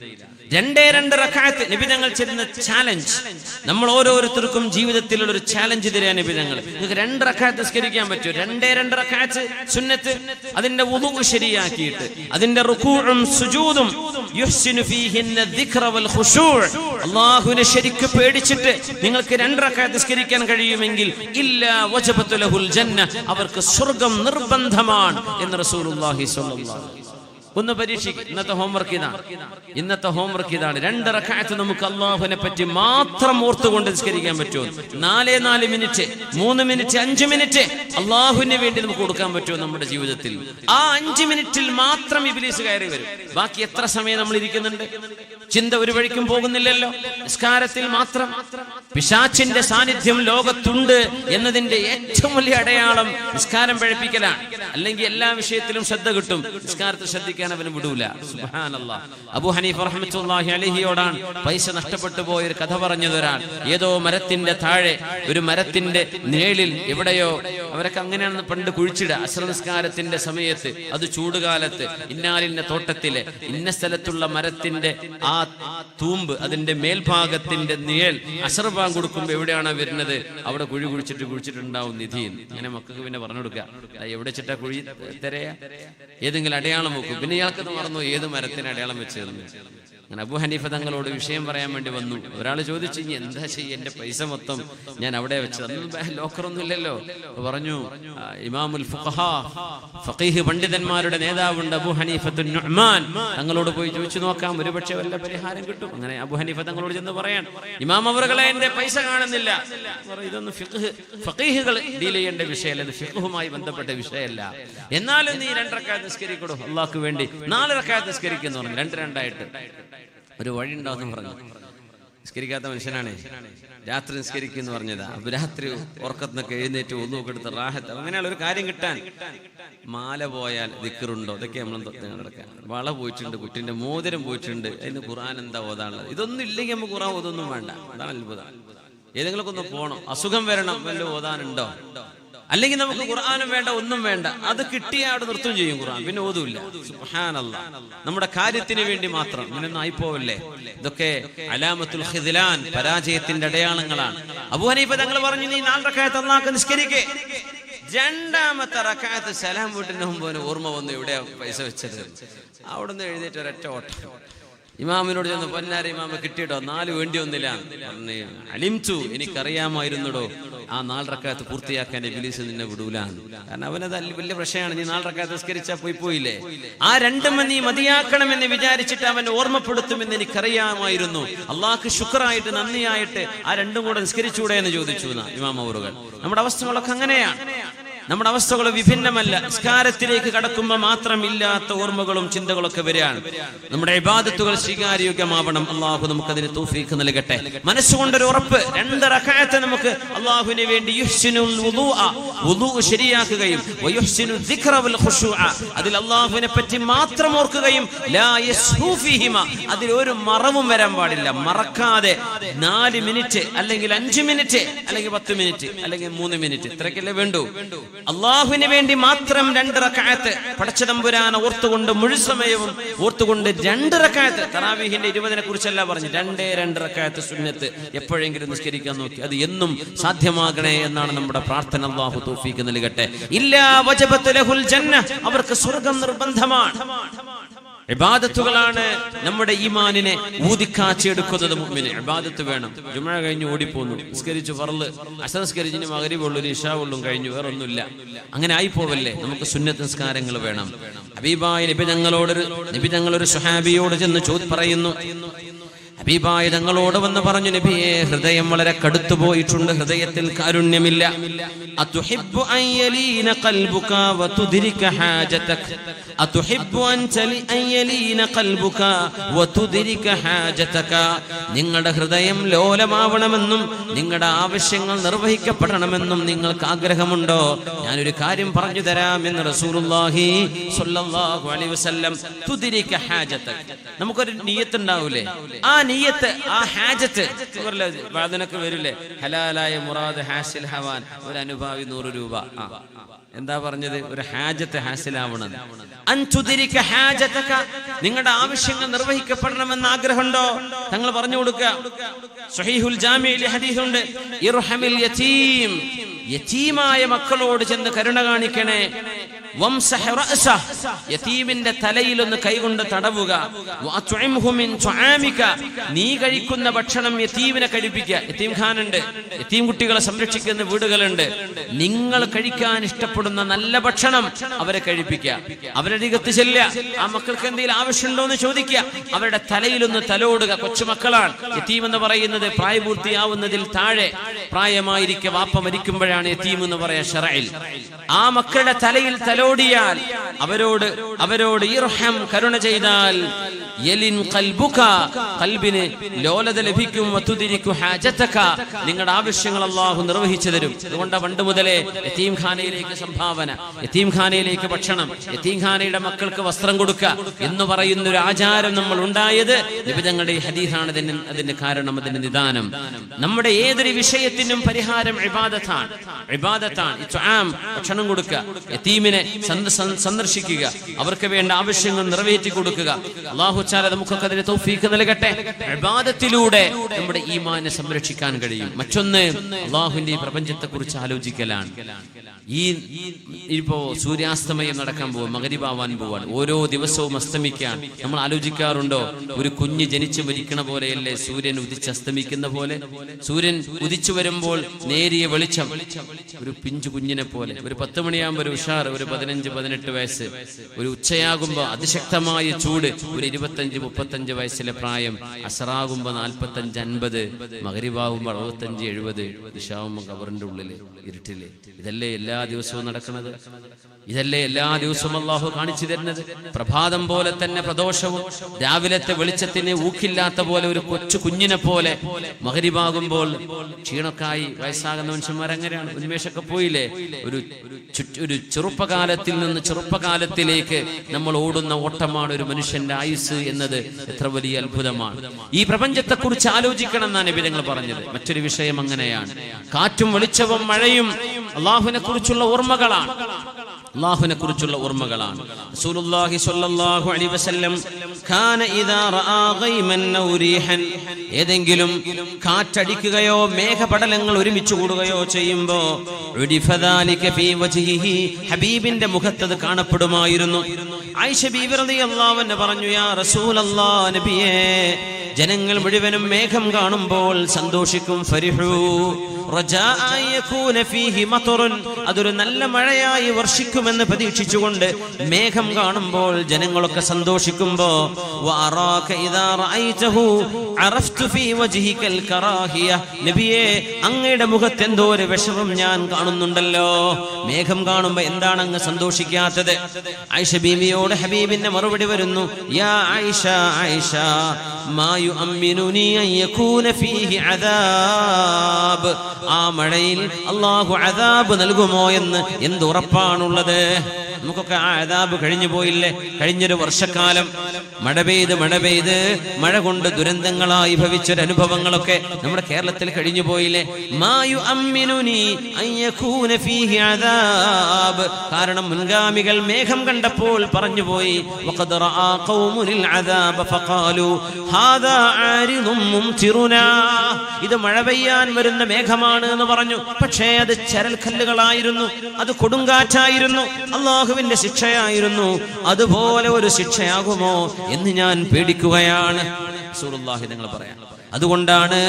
2 റക്അത്ത് നബി തങ്ങൾ ചെയ്യുന്ന ചാലഞ്ച്, നമ്മൾ ഓരോരുത്തർക്കും ജീവിതത്തിലുള്ള ഒരു ചാലഞ്ച് തരാൻ നബി തങ്ങൾ. നിങ്ങൾക്ക് 2 റക്അത്ത് നിസ്കരിക്കാൻ പറ്റുമോ? 2 റക്അത്ത് സുന്നത്ത്, അതിന്റെ വുളു ശരിയാക്കിയിട്ട് അതിന്റെ റുകൂഉം സുജൂദും യുഹ്സിനു ഫീഹിന്ന الذിക്റ വൽ ഖുശൂഅ്, അല്ലാഹുവിനെ ശരിക്ക് പേടിച്ചിട്ട് നിങ്ങൾക്ക് 2 റക്അത്ത് നിസ്കരിക്കാൻ കഴിയുമെങ്കിൽ ഇല്ലാ വജബത ലഹുൽ ജന്ന, അവർക്ക് സ്വർഗ്ഗം നിർബന്ധമാണ് എന്ന് റസൂലുള്ളാഹി സ്വല്ലല്ലാഹു അലൈഹി വസല്ലം. ഒന്ന് പരീക്ഷിക്കുക. ഇന്നത്തെ ഹോംവർക്ക് ഇതാണ്. 2 റക്അത്ത് നമുക്ക് അല്ലാഹുവിനെ പറ്റി മാത്രം ഓർത്തുകൊണ്ട് നിസ്കരിക്കാൻ പറ്റുമോ? 4 മിനിറ്റ്, 3 മിനിറ്റ്, 5 മിനിറ്റ് അല്ലാഹുവിന് വേണ്ടി നമുക്ക് കൊടുക്കാൻ പറ്റുമോ നമ്മുടെ ജീവിതത്തിൽ? ആ 5 മിനിറ്റിൽ മാത്രം ഇബ്ലീസ് കയറി വരും. ബാക്കി എത്ര സമയം നമ്മൾ ഇരിക്കുന്നുണ്ട്? ചിന്ത ഒരു വഴിക്കും പോകുന്നില്ലല്ലോ. നിസ്കാരത്തിൽ മാത്രം പിശാചിന്റെ സാന്നിധ്യം ലോകത്തുണ്ട് എന്നതിന്റെ ഏറ്റവും വലിയ അടയാളം നിസ്കാരം പഴപ്പിക്കലാണ്. അല്ലെങ്കിൽ എല്ലാ വിഷയത്തിലും ശ്രദ്ധ കിട്ടും, നിസ്കാരത്തിൽ ശ്രദ്ധിക്കാൻ അവന് വിടൂല. സുബ്ഹാനല്ലാഹ്. അബൂ ഹനീഫ റഹ്മത്തുള്ളാഹി അലൈഹിയോടാണ് പൈസ നഷ്ടപ്പെട്ടു പോയൊരു കഥ പറഞ്ഞതൊരാൾ. ഏതോ മരത്തിന്റെ താഴെ, ഒരു മരത്തിന്റെ നിഴലിൽ എവിടെയോ, അവരൊക്കെ അങ്ങനെയാണ് പണ്ട് കുഴിച്ചിട, അസ്ർ നിസ്കാരത്തിന്റെ സമയത്ത്, അത് ചൂടുകാലത്ത്, ഇന്നാലിന്ന തോട്ടത്തിലെ ഇന്ന സ്ഥലത്തുള്ള മരത്തിന്റെ ആ തൂമ്പ്, അതിന്റെ മേൽഭാഗത്തിന്റെ നിഴൽ അസ്ർ ബാങ്ക് കൊടുക്കുമ്പോ എവിടെയാണോ വരുന്നത് അവിടെ കുഴി കുഴിച്ചിട്ടുണ്ടാവും നിധി. അങ്ങനെ മക്കൾക്ക് പിന്നെ പറഞ്ഞു കൊടുക്കുക, എവിടെ ചിട്ടാ കുഴി തരയാ, ഏതെങ്കിലും അടയാളം വെക്കും. പിന്നെ ഇയാൾക്കത് മറന്നു ഏത് മരത്തിന് അടയാളം വെച്ചിരുന്നു. അങ്ങനെ അബൂ ഹനീഫ തങ്ങളോട് വിഷയം പറയാൻ വേണ്ടി വന്നു. ഒരാൾ ചോദിച്ചു, ഇനി എന്താ ചെയ്യ, എന്റെ പൈസ മൊത്തം ഞാൻ അവിടെ വെച്ചത്, അതൊന്നും ലോക്കറൊന്നും ഇല്ലല്ലോ. പറഞ്ഞു, ഇമാമുൽ ഫുഖഹാ, ഫഖീഹ് പണ്ഡിതന്മാരുടെ നേതാവുണ്ട് അബൂ ഹനീഫത്തുൻ നുഅ്മാൻ, തങ്ങളോട് പോയി ചോദിച്ചു നോക്കാം, ഒരുപക്ഷെ വല്ല പരിഹാരം കിട്ടും. അങ്ങനെ അബൂ ഹനീഫ തങ്ങളോട് ചെന്ന് പറയാൻ, ഇമാം അവറുകളെ എന്റെ പൈസ കാണുന്നില്ല. ഇതൊന്നും ഫഖീഹുകൾ ഡീൽ ചെയ്യേണ്ട വിഷയമല്ല, ഇത് ഫിഖ്ഹുമായി ബന്ധപ്പെട്ട വിഷയമല്ല. എന്നാലും നീ 2 റക്അത്ത് നിസ്കരിക്കടോ അള്ളാഹ്ക്ക് വേണ്ടി, 4 റക്അത്ത് നിസ്കരിക്കുന്നു പറഞ്ഞു. 2-2 ഒരു വഴി ഉണ്ടാവും പറഞ്ഞു. നിസ്കരിക്കാത്ത മനുഷ്യനാണ്, രാത്രി നിസ്കരിക്കുന്നു പറഞ്ഞതാ. അപ്പൊ രാത്രി ഉറക്കത്തിനൊക്കെ എഴുന്നേറ്റ് ഒന്നുമൊക്കെ എടുത്ത് റാഹത്ത്, അങ്ങനെയുള്ള ഒരു കാര്യം കിട്ടാൻ മാല പോയാൽ ദിക്റുണ്ടോ, ഇതൊക്കെ നമ്മൾ നടക്കാൻ. വള പോയിട്ടുണ്ട്, കുട്ടിന്റെ മോതിരം പോയിട്ടുണ്ട്, അതിന് ഖുർആൻ എന്താ ഓതാനുള്ളത്? ഇതൊന്നും ഇല്ലെങ്കിൽ നമുക്ക് ഖുർആൻ ഓതൊന്നും വേണ്ട. അതാണ് അത്ഭുതം. ഏതെങ്കിലുമൊക്കെ ഒന്ന് പോകണം, അസുഖം വരണം, വല്ല ഓതാനുണ്ടോ? അല്ലെങ്കിൽ നമുക്ക് ഖുർആനും വേണ്ട, ഒന്നും വേണ്ട, അത് കിട്ടിയ അവിടെ നൃത്തം ചെയ്യും ഖുർആൻ, പിന്നെ ഓതൂല്ല. സുബ്ഹാനല്ലാഹ്. നമ്മുടെ കാര്യത്തിന് വേണ്ടി മാത്രം ഇങ്ങനൊന്നും ആയിപ്പോവല്ലേ. ഇതൊക്കെ അലാമത്തുൽ ഖിദ്ലാൻ, പരാജയത്തിന്റെ അടയാളങ്ങളാണ്. അബൂ ഹനീഫ തങ്ങൾ പറഞ്ഞു, നീ 4 റക്അത്ത് അല്ലാഹ്ക്ക് നിസ്കരിക്കേ. 2ാമത്തെ റക്അത്ത് സലാം വീട്ടിന് മുമ്പ് ഓർമ്മ വന്നു, എവിടെയാ പൈസ വെച്ചത്. അവിടുന്ന് എഴുന്നേറ്റ് ഒരൊറ്റ ഓട്ടം. ഇമാമിനോട് ചെന്ന്, പൊന്നാര ഇമാമ കിട്ടിയിട്ടോ, 4 വേണ്ടി വന്നില്ല. പറഞ്ഞു, അലിംതു, എനിക്കറിയാമായിരുന്നടോ ആ 4 റക്അത്ത് പൂർത്തിയാക്കാൻ ഇബ്ലീസ് നിന്നെ വിടൂലാണ്. കാരണം അവനത് വലിയ പ്രശ്നമാണ്. നീ 4 റക്അത്ത് നിസ്കരിച്ചാൽ പോയില്ലേ. ആ 2 നീ മതിയാക്കണമെന്ന് വിചാരിച്ചിട്ട് അവൻ ഓർമ്മപ്പെടുത്തുമെന്ന് എനിക്കറിയാമായിരുന്നു. അള്ളാഹ്ക്ക് ശുക്റായിട്ട്, നന്ദിയായിട്ട് ആ 2 കൂടെ നിസ്കരിച്ചൂടെ എന്ന് ചോദിച്ചു ഇമാം അവറുകൾ. നമ്മുടെ അവസ്ഥകളൊക്കെ അങ്ങനെയാണ്. നമ്മുടെ അവസ്ഥകൾ വിഭിന്നമല്ല. നിസ്കാരത്തിലേക്ക് കടക്കുമ്പോൾ മാത്രം ഇല്ലാത്ത ഓർമ്മകളും ചിന്തകളൊക്കെ വരികയാണ്. നമ്മുടെ ഇബാദത്തുകൾ സ്വീകാര്യോഗ്യമാവണം. അള്ളാഹു നമുക്കതിന് തൗഫീഖ് നൽകട്ടെ. മനസ്സുകൊണ്ടൊരു ഉറപ്പ്, 2 റക്അത്ത് നമുക്ക് അള്ളാഹുവിന് വേണ്ടി യുഹ്സിനുൽ വുദൂ ശരിയാക്കുകയും വയുഹ്സിനു ദിക്റ വൽ ഖുശൂഅ, അതിൽ അള്ളാഹുവിനെ പറ്റി മാത്രം ഓർക്കുകയും ലാ യസ്ഹു ഫീഹിമ, അതിൽ ഒരു മറവും വരാൻ പാടില്ല. മറക്കാതെ 4 മിനിറ്റ് അല്ലെങ്കിൽ 5 മിനിറ്റ് അല്ലെങ്കിൽ 10 മിനിറ്റ് അല്ലെങ്കിൽ 3 മിനിറ്റ്, ഇത്രയ്ക്കല്ലേ വേണ്ടൂ. അള്ളാഹുവിന് വേണ്ടി മാത്രം 2 റക്അത്ത് പടച്ചതമ്പുരാനെ ഓർത്തുകൊണ്ട് മുഴുസമയവും ഓർത്തുകൊണ്ട് 2 റക്അത്ത്. തറാവീഹിന്റെ 20 കുറിച്ചല്ല പറഞ്ഞു, 2 റക്അത്ത് സുന്നത്ത് എപ്പോഴെങ്കിലും നിസ്കരിക്കാൻ നോക്കി. അത് എന്നും സാധ്യമാകണേ എന്നാണ് നമ്മുടെ പ്രാർത്ഥന. അല്ലാഹു തൗഫീഖ് നൽകട്ടെ. ഇല്ലാ വജബത ലഹുൽ ജന്ന, അവർക്ക് സ്വർഗ്ഗം നിർബന്ധമാണ്. ഇബാദത്തുകളാണ് നമ്മുടെ ഈമാനിനെ ഊതിക്കാച്ചെടുക്കുന്നത്. മുഅ്മിന് ഇബാദത്ത് വേണം. ജുമുഅ കഴിഞ്ഞ് ഓടിപ്പോന്നു, നിസ്കരിച്ചു ഫർള്, അസ്ർ നിസ്കരിച്ചിന് മഗ്രിബ് ഉള്ളൂ, ഇശാ ഉള്ളൂ, കഴിഞ്ഞു, വേറെ ഒന്നുമില്ല. അങ്ങനെ ആയിപ്പോവല്ലേ. നമുക്ക് സുന്നത്ത് നിസ്കാരങ്ങൾ വേണം. ഹബീബായ നബി ഞങ്ങളൊരു സ്വഹാബിയോട് ചെന്ന് പറയുന്നു. ഹബീബായ തങ്ങളോട് വന്ന് പറഞ്ഞു, നബിയെ, ഹൃദയം വളരെ കടുത്തു പോയിട്ടുണ്ട്, ഹൃദയത്തിൽ കാരുണ്യമില്ല. അതുഹിബ്ബു അൻ യലീന ഖൽബുക വതുദ്രിക ഹാജതക, അതുഹിബ്ബു അൻ യലീന ഖൽബുക വതുദ്രിക ഹാജതക. നിങ്ങളുടെ ഹൃദയം ലോലമാവണമെന്നും നിങ്ങളുടെ ആവശ്യങ്ങൾ നിർവഹിക്കപ്പെടണമെന്നും നിങ്ങൾക്ക് ആഗ്രഹമുണ്ടോ? ഞാനൊരു കാര്യം പറഞ്ഞു തരാം എന്ന് റസൂലുള്ളാഹി സ്വല്ലല്ലാഹു അലൈഹി വസല്ലം. തുദ്രിക ഹാജതക, നമുക്കൊരു നിയ്യത്ത് ഉണ്ടാവൂലേ, ആ നിയ്യത്ത്, ആ ഹാജത്ത് വാദനക്ക് വരില്ലേ, ഹലാലായ മുറാദ് ഹാസിൽ ഹവാൻ, ഒരു അനുഭാവി 100 രൂപ. എന്താ പറഞ്ഞത്? ഒരു ഹാജത്ത് ഹാസിലാവണം. അൻതുദിരിക ഹാജതക, നിങ്ങളുടെ ആവശ്യങ്ങൾ നിർവഹിക്കപ്പെടണമെന്ന് ആഗ്രഹമുണ്ടോ? തങ്ങൾ പറഞ്ഞു കൊടുക്കുക. സ്വഹീഹുൽ ജാമിഇൽ ഹദീസുണ്ട്, ഇർഹമിൽ യതീം, യതീമായ മക്കളോട് ചെന്ന് കരുണ കാണിക്കണേ. വംസഹ് റഅസഹ്, യതീമിന്റെ തലയിൽ ഒന്ന് കൈകൊണ്ട് തടവുക. വഅത്ഇംഹു മിൻ തുആമിക, നീ കഴിക്കുന്ന ഭക്ഷണം യതീമിനെ കഴിപ്പിക്കുക. യതീംഖാനുണ്ട്, യതീം കുട്ടികളെ സംരക്ഷിക്കുന്ന വീടുകളുണ്ട്. നിങ്ങൾ കഴിക്കാൻ ഇഷ്ടപ്പെടുന്ന നല്ല ഭക്ഷണം അവരെ കഴിപ്പിക്കുക. അവരരികത്ത് ചെല്ലുക, ആ മക്കൾക്ക് എന്തെങ്കിലും ആവശ്യമുണ്ടോ എന്ന് ചോദിക്കുക. അവരുടെ തലയിലൊന്ന് തലോടുക. കൊച്ചുമക്കളാണ് യതീം എന്ന് പറയുന്നത്, പ്രായപൂർത്തിയാവുന്നതിൽ താഴെ. പ്രായമായിരിക്കെ വാപ്പ മരിക്കുമ്പോഴാണ് യതീം എന്ന് പറയാ ശറഇൽ. ആ മക്കളുടെ തലയിൽ തലോടിയാൽ, അവരോട് ഇർഹം കരുണ ചെയ്താൽ യലിൻ ഖൽബുക, ഖൽബിന് ലോലത ലഭിക്കും. വതുദിരികു ഹാജതക, നിങ്ങളുടെ ആവശ്യങ്ങൾ അല്ലാഹു നിർവഹിച്ചു തരും. അതുകൊണ്ട് പണ്ട് മുതലേ യതീംഖാനയിലേക്ക് സംഭാവന, യതീംഖാനയിലേക്ക് ഭക്ഷണം, യതീംഖാനയുടെ മക്കൾക്ക് വസ്ത്രം കൊടുക്കുക എന്ന് പറയുന്ന ഒരു ആചാരം നമ്മൾ ഉണ്ടായത് നബി തങ്ങളുടെ ഈ ഹദീസാണ് അതിന്റെ കാരണം, അതിന്റെ നിദാനം. നമ്മുടെ ഏതൊരു വിഷയത്തിനും പരിഹാരം ഇബാദത്താണ്. ഭക്ഷണം കൊടുക്കുക, യതീമിനെ സന്ദർശിക്കുക, അവർക്ക് വേണ്ട ആവശ്യങ്ങൾ നിറവേറ്റി കൊടുക്കുക. അല്ലാഹു തആല നമുക്കൊക്കെ അതിന് തൗഫീഖ് നൽകട്ടെ. ഇബാദത്തിലൂടെ നമ്മുടെ ഈമാനെ സംരക്ഷിക്കാൻ കഴിയും. മറ്റൊന്ന് അല്ലാഹുവിന്റെ ഈ പ്രപഞ്ചത്തെ കുറിച്ച് ആലോചിക്കലാണ്. ഇപ്പോ സൂര്യാസ്തമയം നടക്കാൻ പോവാൻ, മഗ്രിബാവാൻ പോവാൻ, ഓരോ ദിവസവും അസ്തമിക്കാൻ നമ്മൾ ആലോചിക്കാറുണ്ടോ? ഒരു കുഞ്ഞ് ജനിച്ചു മരിക്കണ പോലെയല്ലേ സൂര്യൻ ഉദിച്ചസ്തമിക്കുന്ന പോലെ? സൂര്യൻ ഉദിച്ചു വരുമ്പോൾ നേരിയ വെളിച്ചം, ഒരു പിഞ്ചു കുഞ്ഞിനെ പോലെ. ഒരു 10 മണിയാകുമ്പോൾ ഒരു ഉഷാർ, ഒരു 15-18 വയസ്സ്. ഒരു ഉച്ചയാകുമ്പോൾ അതിശക്തമായ ചൂട്, ഒരു 25-35 വയസ്സിലെ പ്രായം. അസറാകുമ്പോൾ 45-50, മഗ്രിബാകുമ്പോൾ 65-70, ഇശാവുമ്പോൾ ഖബറിന്റെ ഉള്ളില് ഇരുട്ടില്. ഇതല്ലേ എല്ലാ ദിവസവും നടക്കുന്നത്? ഇതല്ലേ എല്ലാ ദിവസവും അല്ലാഹു കാണിച്ചു തരുന്നത്? പ്രഭാതം പോലെ തന്നെ പ്രദോഷവും, രാവിലത്തെ വെളിച്ചത്തിന് ഊക്കില്ലാത്ത പോലെ ഒരു കൊച്ചു കുഞ്ഞിനെ പോലെ മഗ്രിബാകുമ്പോൾ ക്ഷീണക്കായി വയസ്സാകുന്ന മനുഷ്യന്മാർ അങ്ങനെയാണ്. ഉന്മേഷമൊക്കെ പോയില്ലേ? ഒരു ചെറുപ്പകാലത്തിൽ നിന്ന് ചെറുപ്പകാലത്തിലേക്ക് നമ്മൾ ഓടുന്ന ഓട്ടമാണ് ഒരു മനുഷ്യന്റെ ആയുസ് എന്നത്. എത്ര വലിയ അത്ഭുതമാണ്! ഈ പ്രപഞ്ചത്തെ കുറിച്ച് ആലോചിക്കണം എന്നാണ് നബി തങ്ങൾ പറഞ്ഞത്. മറ്റൊരു വിഷയം അങ്ങനെയാണ്. കാറ്റും വെളിച്ചവും മഴയും അല്ലാഹുവിനെ കുറിച്ചുള്ള ഓർമ്മകളാണ്. റസൂലുള്ളാഹി സ്വല്ലല്ലാഹു അലൈഹി വസല്ലം കാന ഇദാ റആ ഗൈമൻ ഔ റീഹൻ, ഏതെങ്കിലും കാറ്റടിക്കുകയോ മേഘപടലങ്ങൾ ഒരുമിച്ച് കൂടുകയോ ചെയ്യുമ്പോൾ ഉദിഫ ദാലിക ഫീ വജ്ഹിഹി, ഹബീബിന്റെ മുഖത്ത് കാണപ്പെടുമായിരുന്നു. ആയിഷ ബീവി റളിയല്ലാഹു അൻഹ പറഞ്ഞു, യാ റസൂലല്ലാഹ്, നബിയേ, ജനങ്ങൾ മുഴുവനും മേഘം കാണുമ്പോൾ സന്തോഷിക്കും. ഫരിഹു അതൊരു നല്ല മഴയായി വർഷിക്കുമെന്ന് പ്രതീക്ഷിച്ചുകൊണ്ട് മേഘം കാണുമ്പോൾ ജനങ്ങളൊക്കെ സന്തോഷിക്കുമ്പോ നബിയേ, അങ്ങയുടെ മുഖത്ത് എന്തോ ഒരു വിഷമം ഞാൻ കാണുന്നുണ്ടല്ലോ. മേഘം കാണുമ്പോ എന്താണ് അങ്ങ് സന്തോഷിക്കാത്തത്? ആയിഷ ബീവിയോട് ഹബീബിന്റെ മറുപടി വരുന്നു, യാ ആയിഷ, ആയിഷ, മാ യുഅമ്മിനുനി അൻ യകൂന ഫീഹി അദാബ്, ആ മഴയിൽ അല്ലാഹു അദാബ് നൽകുമോ എന്ന് എന്തുറപ്പാണുള്ളത്? നമുക്കൊക്കെ ആ അദാബ് കഴിഞ്ഞു പോയില്ലേ? കഴിഞ്ഞൊരു വർഷക്കാലം മഴ പെയ്ത് മഴ കൊണ്ട് ദുരന്തങ്ങളായി ഭവിച്ചൊരനുഭവങ്ങളൊക്കെ നമ്മുടെ കേരളത്തിൽ കഴിഞ്ഞു പോയില്ലേ? കാരണം മുൻഗാമികൾ മേഘം കണ്ടപ്പോൾ പറഞ്ഞുപോയി, ഇത് മഴ പെയ്യാൻ വരുന്ന മേഘമാണ് എന്ന് പറഞ്ഞു. പക്ഷേ അത് ചരൽക്കല്ലുകളായിരുന്നു, അത് കൊടുങ്കാറ്റായിരുന്നു, അല്ലാഹുവിന്റെ ശിക്ഷയായിരുന്നു. അതുപോലെ ഒരു ശിക്ഷയാകുമോ എന്ന് ഞാൻ പേടിക്കുകയാണ്. റസൂലുള്ളാഹി തങ്ങൾ പറയാം. അതുകൊണ്ടാണ്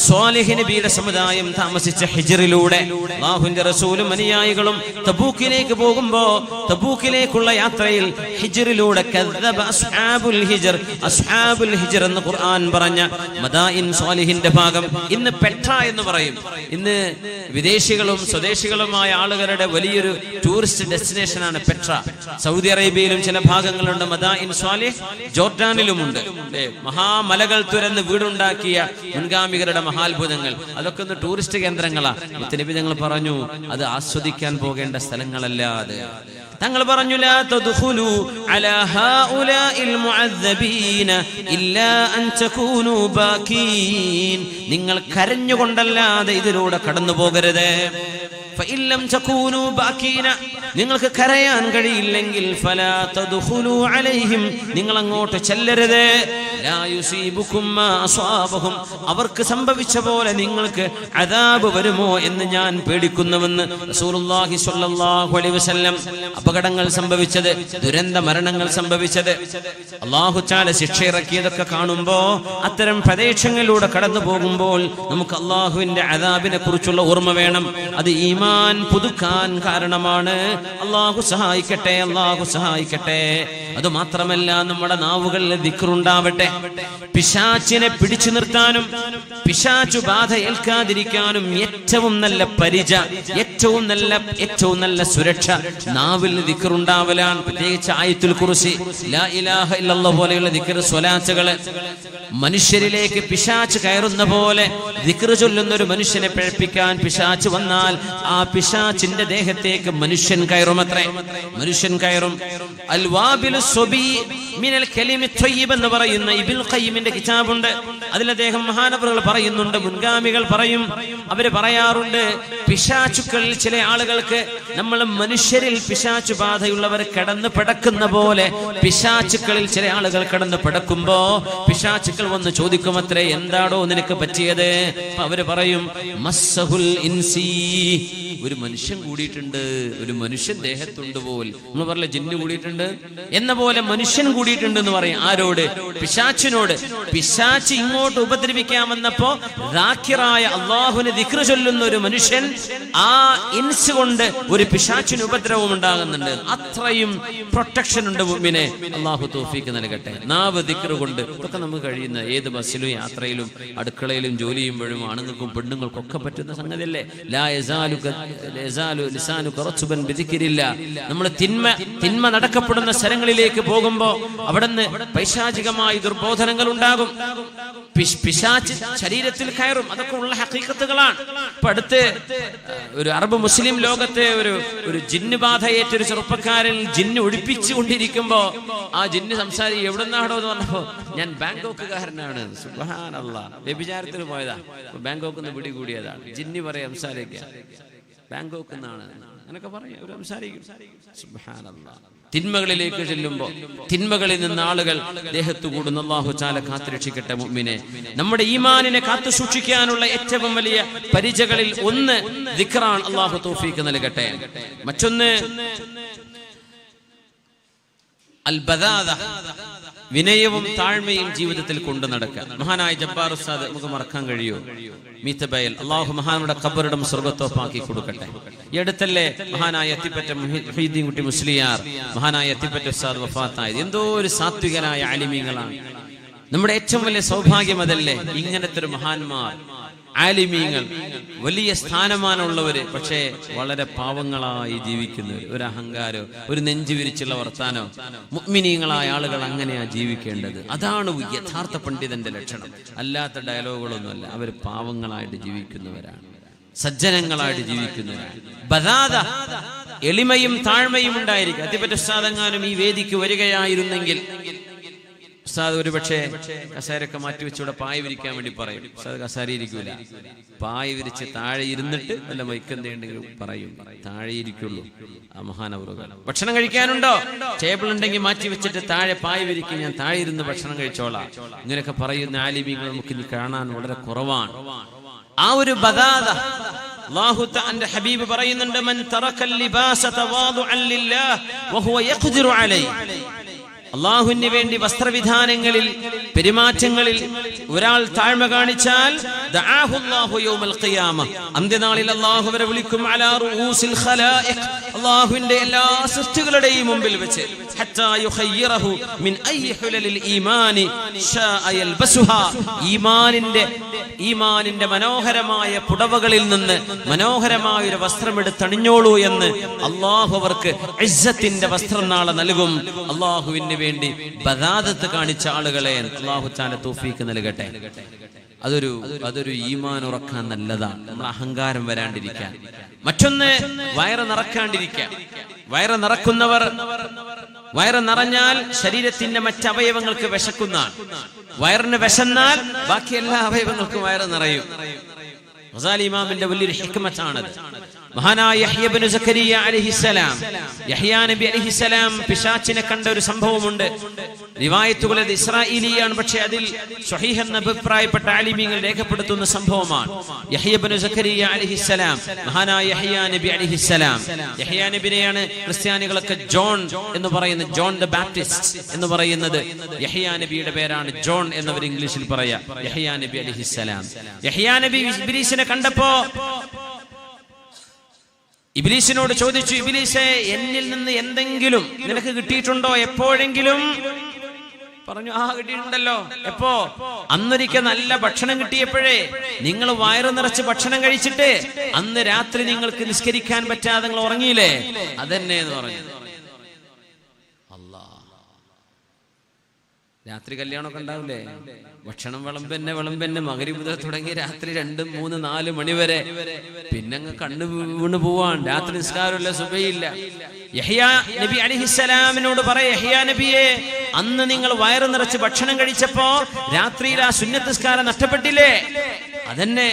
സ്വാലിഹ് നബിയുടെ സമുദായം താമസിച്ച ഹിജ്റിലൂടെ അല്ലാഹുവിന്റെ റസൂലും അനുയായികളും തബൂക്കിലേക്ക് പോകുമ്പോൾ തബൂക്കിലേക്കുള്ള യാത്രയിൽ ഹിജ്റിലൂടെ കദ്ദബ അസ്ഹാബുൽ ഹിജ്ർ എന്ന് ഖുർആൻ പറഞ്ഞ മദായിൻ സ്വാലിഹിന്റെ ഭാഗം ഇന്ന് പെട്ര എന്ന് പറയും. ഇന്ന് വിദേശികളും സ്വദേശികളുമായ ആളുകളുടെ വലിയൊരു ടൂറിസ്റ്റ് ഡെസ്റ്റിനേഷനാണ് പെട്ര. സൗദി അറേബ്യയിലും ചില ഭാഗങ്ങളുണ്ട് മദായിൻ സ്വാലിഹ്, ജോർഡാനിലുമുണ്ട്. മഹാമലകൾ തുരന്ന് വീടുണ്ടാക്കിയ മുൻഗാമികളുടെ മഹാത്ഭുതങ്ങൾ, അതൊക്കെ ഒന്ന് ടൂറിസ്റ്റ് കേന്ദ്രങ്ങളാണ്. നബി തങ്ങൾ പറഞ്ഞു, അത് ആസ്വദിക്കാൻ പോകേണ്ട സ്ഥലങ്ങളല്ലാതെ. തങ്ങൾ പറഞ്ഞു, ലാ തദ്ഖുലു അലാ ഹൗലാഇൽ മുഅദ്ദബീന ഇല്ലാ അൻ തകൂനു ബാകീൻ, നിങ്ങൾ കരഞ്ഞുകൊണ്ടല്ലാതെ ഇതിലൂടെ കടന്നു പോകരുത്. ഫഇല്ലം തകൂനു ബാകീന, നിങ്ങൾക്ക് കരയാൻ കഴിയില്ലെങ്കിൽ ഫലാ തദ്ഖുലു അലൈഹിം, നിങ്ങൾ അങ്ങോട്ട് ചെല്ലരുത്. ലാ യുസീബുകും മാ അസ്വാബഹും, അവർക്ക് സംഭവിച്ച പോലെ നിങ്ങൾക്ക് അദാബ് വരുമോ എന്ന് ഞാൻ പേടിക്കുന്നുവെന്ന് റസൂലുള്ളാഹി സ്വല്ലല്ലാഹു അലൈഹി വസല്ലം. അപകടങ്ങൾ സംഭവിച്ചത്, ദുരന്ത മരണങ്ങൾ സംഭവിച്ചത്, അല്ലാഹു തആല ശിക്ഷ ഇറക്കിയതൊക്കെ കാണുമ്പോൾ അത്തരം പ്രദേശങ്ങളിലൂടെ കടന്നു പോകുമ്പോൾ നമുക്ക് അല്ലാഹുവിന്റെ അദാബിനെ കുറിച്ചുള്ള ഓർമ്മ വേണം. അത് ഈമാൻ പുതുക്കാൻ കാരണമാണ്. അല്ലാഹു സഹായിക്കട്ടെ, അല്ലാഹു സഹായിക്കട്ടെ. അത് മാത്രമല്ല, നമ്മുടെ നാവുകളിൽ ദിക്റുണ്ടാവട്ടെ. പിശാചിനെ പിടിച്ചു നിർത്താനും പിശാചു ബാധ ഏൽക്കാതിരിക്കാനും ഏറ്റവും നല്ല പരിച, ഏറ്റവും നല്ല സുരക്ഷ നാവിൽ ദിക്ർ ഉണ്ടാവലാണ്. പ്രത്യേകിച്ച് ആയത്തുൽ കുർസി, ലാ ഇലാഹ ഇല്ലല്ലാഹ് പോലെയുള്ള ദിക്ർ സ്വലാത്തുകള്. മനുഷ്യരിലേക്ക് പിശാച് കയറുന്ന പോലെ ദിക്ർ ചൊല്ലുന്ന ഒരു മനുഷ്യനെ പിഴപ്പിക്കാൻ പിശാച് വന്നാൽ ആ പിശാചിന്റെ ദേഹത്തേക്ക് മനുഷ്യൻ കയറുമത്രേ. മനുഷ്യൻ കയറും. അൽ വാബിലു സ്വബി മിനൽ കലിമി ത്വയ്യിബ് എന്ന് പറയുന്ന ഇബ്നുൽ ഖയ്യിമിന്റെ കിതാബുണ്ട്. അതിൽ അദ്ദേഹം മഹാനവറുകൾ പറയുന്നുണ്ട്, മുൻഗാമികൾ പറയും, അവര് പറയാറുണ്ട്, പിശാചുക്കളിൽ ചില ആളുകൾക്ക്, നമ്മൾ മനുഷ്യരിൽ പിശാചു ബാധയുള്ളവർ കിടന്ന് പിടക്കുന്ന പോലെ പിശാചുക്കളിൽ ചില ആളുകൾ കിടന്ന് പിടക്കുമ്പോ പിശാചുക്കൾ വന്ന് ചോദിക്കുമത്രേ, എന്താടോ നിനക്ക് പറ്റിയത്? അവര് പറയും, മസ്സഹുൽ ഇൻസി, ഒരു മനുഷ്യൻ കൂടിയിട്ടുണ്ട്, ഒരു മനുഷ്യൻ ദേഹത്തുണ്ട് പോൽ. നമ്മൾ പറയില്ല ജിന്ന് കൂടിയിട്ടുണ്ട് എന്ന പോലെ മനുഷ്യൻ കൂടിയിട്ടുണ്ട് എന്ന് പറയും. ആരോട്? പിശാചിനോട്. പിശാച് ഇങ്ങോട്ട് ഉപദ്രവിക്കാമെന്നപ്പോ ദാക്കിറായ അള്ളാഹുവിനെ ദിക്ർ ചൊല്ലുന്ന ഒരു മനുഷ്യൻ, ആ ഇൻസ് കൊണ്ട് ഒരു പിശാചിന് ഉപദ്രവം ഉണ്ടാകുന്നുണ്ട്. അത്രയും പ്രൊട്ടക്ഷൻ ഉണ്ട് മുഅ്മിനെ. അള്ളാഹു തൗഫീഖ് നൽകട്ടെ. നാവ് ദിക്ർ കൊണ്ട് ഇതൊക്കെ നമുക്ക് കഴിയുന്ന, ഏത് ബസ്സിലും യാത്രയിലും അടുക്കളയിലും ജോലി ചെയ്യുമ്പോഴും ആണുങ്ങൾക്കും പെണ്ണുങ്ങൾക്കും ഒക്കെ പറ്റുന്ന സംഗതിയല്ലേ. ലാ യസാലു ലിസാനുക റത്ബൻ ബിദിക്രില്ലാ. നമ്മൾ തിന്മ നടക്കപ്പെടുന്ന സ്ഥലങ്ങളിലേക്ക് പോകുമ്പോ അവിടുന്ന് പൈശാചികമായ ദുർബോധനങ്ങൾ ഉണ്ടാകും. പിശാച് ശരീരത്തിൽ കയറും. അതൊക്കെ ഉള്ള ഹഖീഖത്തുകളാണ്. ഇപ്പൊ അടുത്ത് ഒരു അറബ് മുസ്ലിം ലോകത്തെ ഒരു ജിന്ന് ബാധയേറ്റ ഒരു ചെറുപ്പക്കാരൻ ജിന്ന് ഒഴിപ്പിച്ചുകൊണ്ടിരിക്കുമ്പോ ആ ജിന്ന് സംസാരിക്കും, എവിടുന്നാണോ എന്ന് പറഞ്ഞപ്പോ, ഞാൻ ബാങ്കോക്കുകാരനാണ്. സുബ്ഹാനല്ലാഹ്, വ്യഭിചാരത്തിന് പോയതാ, ബാങ്കോക്ക് നിന്ന് പിടികൂടിയതാണ്. ജിന്നി പറയാം സംസാരിക്കുക, ബാങ്കോക്ക് നിന്നാണ് അങ്ങനൊക്കെ പറയാം, അവർ സംസാരിക്കും. സുബ്ഹാനല്ലാഹ്. തിന്മകളിലേക്ക് ചെല്ലുമ്പോൾ തിന്മകളിൽ നിന്ന് ആളുകൾ ദേഹത്തു കൂടുന്ന അല്ലാഹു തആല കാത്തുരക്ഷിക്കട്ടെ മുഅ്മിനെ. നമ്മുടെ ഈമാനിനെ കാത്തു സൂക്ഷിക്കാനുള്ള ഏറ്റവും വലിയ പരിചകളിൽ ഒന്ന് ദിക്റാണ്. അല്ലാഹു തൗഫീഖ് നൽകട്ടെ. മറ്റൊന്ന് അൽ ബദാദ, വിനയവും താഴ്മയും ജീവിതത്തിൽ കൊണ്ടു നടക്കുക. മഹാനായ ജബ്ബാർ ഉസ്താദ്, നമുക്ക് മറക്കാൻ കഴിയോ? മീത്തബയൽ, അള്ളാഹു മഹാനുടെ ഖബറിടം സ്വർഗ്ഗത്തോപ്പാക്കി കൊടുക്കട്ടെ. ഈ അടുത്തല്ലേ മഹാനായ അത്തിപ്പറ്റ മുഹീദ്ദീൻ കുട്ടി മുസ്ലിയാർ, മഹാനായ അത്തിപ്പറ്റ ഉസ്താദ് വഫാത്തായത്. എന്തോ ഒരു സാത്വികരായ ആലിമീങ്ങളാണ്. നമ്മുടെ ഏറ്റവും വലിയ സൗഭാഗ്യം അതല്ലേ, ഇങ്ങനത്തെ ഒരു മഹാന്മാർ, ആലിമീങ്ങൾ, വലിയ സ്ഥാനമാനമുള്ളവര്, പക്ഷേ വളരെ പാവങ്ങളായി ജീവിക്കുന്നവർ. ഒരു അഹങ്കാരോ ഒരു നെഞ്ചു വിരിച്ചുള്ള വർത്താനോ. മുഅ്മിനീങ്ങളായ ആളുകൾ അങ്ങനെയാ ജീവിക്കേണ്ടത്. അതാണ് യഥാർത്ഥ പണ്ഡിതന്റെ ലക്ഷണം. അല്ലാത്ത ഡയലോഗുകളൊന്നുമല്ല. അവർ പാവങ്ങളായിട്ട് ജീവിക്കുന്നവരാണ്, സജ്ജനങ്ങളായിട്ട് ജീവിക്കുന്നവരാണ്. ബദാദ, എളിമയും താഴ്മയും ഉണ്ടായിരിക്കും. അതിപ്പറ്റ ഉസ്താദെങ്ങാനും ഈ വേദിക്ക് വരികയായിരുന്നെങ്കിൽ ഉസ്താദ് ഒരു പക്ഷേ കസേരയൊക്കെ മാറ്റി വെച്ചൂടെ പായ വിരിക്കാൻ വേണ്ടി പറയും. ഉസ്താദ് കസേര ഇരിക്കൂല, പായ വിരിച്ച് താഴെ ഇരുന്നിട്ട് വല്ല മൈക്കെന്തെങ്കിലും പറയും, താഴെ ഇരിക്കുള്ളൂ. ആ മഹാനവറുകൾ ഭക്ഷണം കഴിക്കാനുണ്ടോ, ടേബിൾ ഉണ്ടെങ്കിൽ മാറ്റി വെച്ചിട്ട് താഴെ പായ വിരിക്കും, ഞാൻ താഴെ ഇരുന്ന് ഭക്ഷണം കഴിച്ചോളാം. ഇങ്ങനെയൊക്കെ പറയുന്ന ആലിമീങ്ങൾ നമുക്ക് ഇനി കാണാൻ വളരെ കുറവാണ്. ആ ഒരു ബദാദ അല്ലാഹു തആല ഹബീബ് പറയുന്നുണ്ട്, മൻ തറക്കൽ ലിബാസ തവാദുഅൻ ലില്ലാഹ് വഹുവ യഖ്ദിറു അലൈഹി. അള്ളാഹുവിന് വേണ്ടി വസ്ത്രവിധാനങ്ങളിൽ പെരുമാറ്റങ്ങളിൽ ഒരാൾ താഴ്മ കാണിച്ചാൽ ദഅാഹു അല്ലാഹു യൗമൽ ഖിയാമ, അന്ത്യനാളിൽ അല്ലാഹു അവരെ വിളിക്കും അലാ റൂസിൽ ഖലായിഖ്, അല്ലാഹുവിന്റെ എല്ലാ സൃഷ്ടികളുടെയും മുമ്പിൽ വെച്ച്, ഹത്താ യുഖയ്യിറഹു മിൻ അയ്യി ഹുലലിൽ ഈമാനി ശാഅ യൽബസുഹാ, ഈമാനിന്റെ മനോഹരമായ പുടവകളിൽ നിന്ന് മനോഹരമായ ഒരു വസ്ത്രം എടുത്തണിഞ്ഞോളൂ എന്ന് അല്ലാഹു അവർക്ക് ഇസ്സത്തിന്റെ വസ്ത്രം നാളെ നൽകും. അല്ലാഹുവിന് വേണ്ടി ബദാദത്ത് കാണിച്ച ആളുകളെ അല്ലാഹു തആല തൗഫീഖ് നൽകട്ടെ. അതൊരു ഈമാൻ ഉറക്കാൻ നല്ലതാണ്, നമ്മൾ അഹങ്കാരം വരാണ്ടിരിക്കാൻ. മറ്റൊന്ന് വയറ് നിറക്കാണ്ടിരിക്കാൻ. വയറ് നിറക്കുന്നവർ, വയറ് നിറഞ്ഞാൽ ശരീരത്തിന്റെ മറ്റവയവങ്ങൾക്ക് വിശക്കുന്നതാണ്. വയറിന് വിശന്നാൽ ബാക്കി എല്ലാ അവയവങ്ങൾക്കും വയറ് നിറയും. ഗസാലി ഇമാമിന്റെ വലിയൊരു ഹിക്മത്താണത്. മഹാനായ യഹ്യ ഇബ്നു സക്കരിയ അലൈഹിസ്സലാം, യഹ്യാ നബി അലൈഹിസ്സലാം പിശാചിനെ കണ്ട ഒരു സംഭവമുണ്ട്. റിവായത്തുകൾ അത് ഇസ്രായേലിയാണ്, പക്ഷേ അതിൽ സ്വഹീഹ് എന്ന അഭിപ്രായപ്പെട്ട ആലിമീങ്ങൾ രേഖപ്പെടുത്തുന്ന സംഭവമാണ്. യഹ്യ ഇബ്നു സക്കരിയ അലൈഹിസ്സലാം, മഹാനായ യഹ്യാ നബി അലൈഹിസ്സലാം. യഹ്യാ നബിനെയാണ് ക്രിസ്ത്യാനികളൊക്കെ ജോൺ എന്ന് പറയുന്നത്, ജോൺ ദ ബാപ്റ്റിസ്റ്റ് എന്ന് പറയുന്നത്. യഹ്യാ നബിയുടെ പേരാണ് ജോൺ എന്നവർ ഇംഗ്ലീഷിൽ പറയാ, യഹ്യാ നബി അലൈഹിസ്സലാം. യഹ്യാ നബി ഇബ്ലീസിനെ കണ്ടപ്പോ ഇബ്ലീസിനോട് ചോദിച്ചു, ഇബ്ലീസേ, എന്നിൽ നിന്ന് എന്തെങ്കിലും നിനക്ക് കിട്ടിയിട്ടുണ്ടോ? എപ്പോഴെങ്കിലും പറഞ്ഞു, ആ കിട്ടിയിട്ടുണ്ടല്ലോ. എപ്പോ? അന്നൊരിക്കൽ നല്ല ഭക്ഷണം കിട്ടിയപ്പോഴേ നിങ്ങൾ വയറ് നിറച്ച് ഭക്ഷണം കഴിച്ചിട്ട് അന്ന് രാത്രി നിങ്ങൾക്ക് നിസ്കരിക്കാൻ പറ്റാതെ നിങ്ങൾ ഉറങ്ങിയില്ലേ, അതന്നെ എന്ന് പറഞ്ഞു. രാത്രി കല്യാണമൊക്കെ ഉണ്ടാവില്ലേ, ഭക്ഷണം വിളമ്പന്നെ മഗ്‌രിബ് മുതൽ തുടങ്ങി രാത്രി 2, 3, 4 മണി വരെ. പിന്നെ അങ്ങ് കണ്ണു വീണ് പോവാൻ. രാത്രി നിസ്കാരമില്ല, സുബഹിയില്ല. യഹ്യാ നബി അലൈഹിസ്സലാമിനോട് പറയേ, യഹ്യാ നബിയെ, അന്ന് നിങ്ങൾ വയറ് നിറച്ച് ഭക്ഷണം കഴിച്ചപ്പോ രാത്രിയിൽ ആ സുന്നത്ത് നിസ്കാരം നഷ്ടപ്പെട്ടില്ലേ, അതന്നെ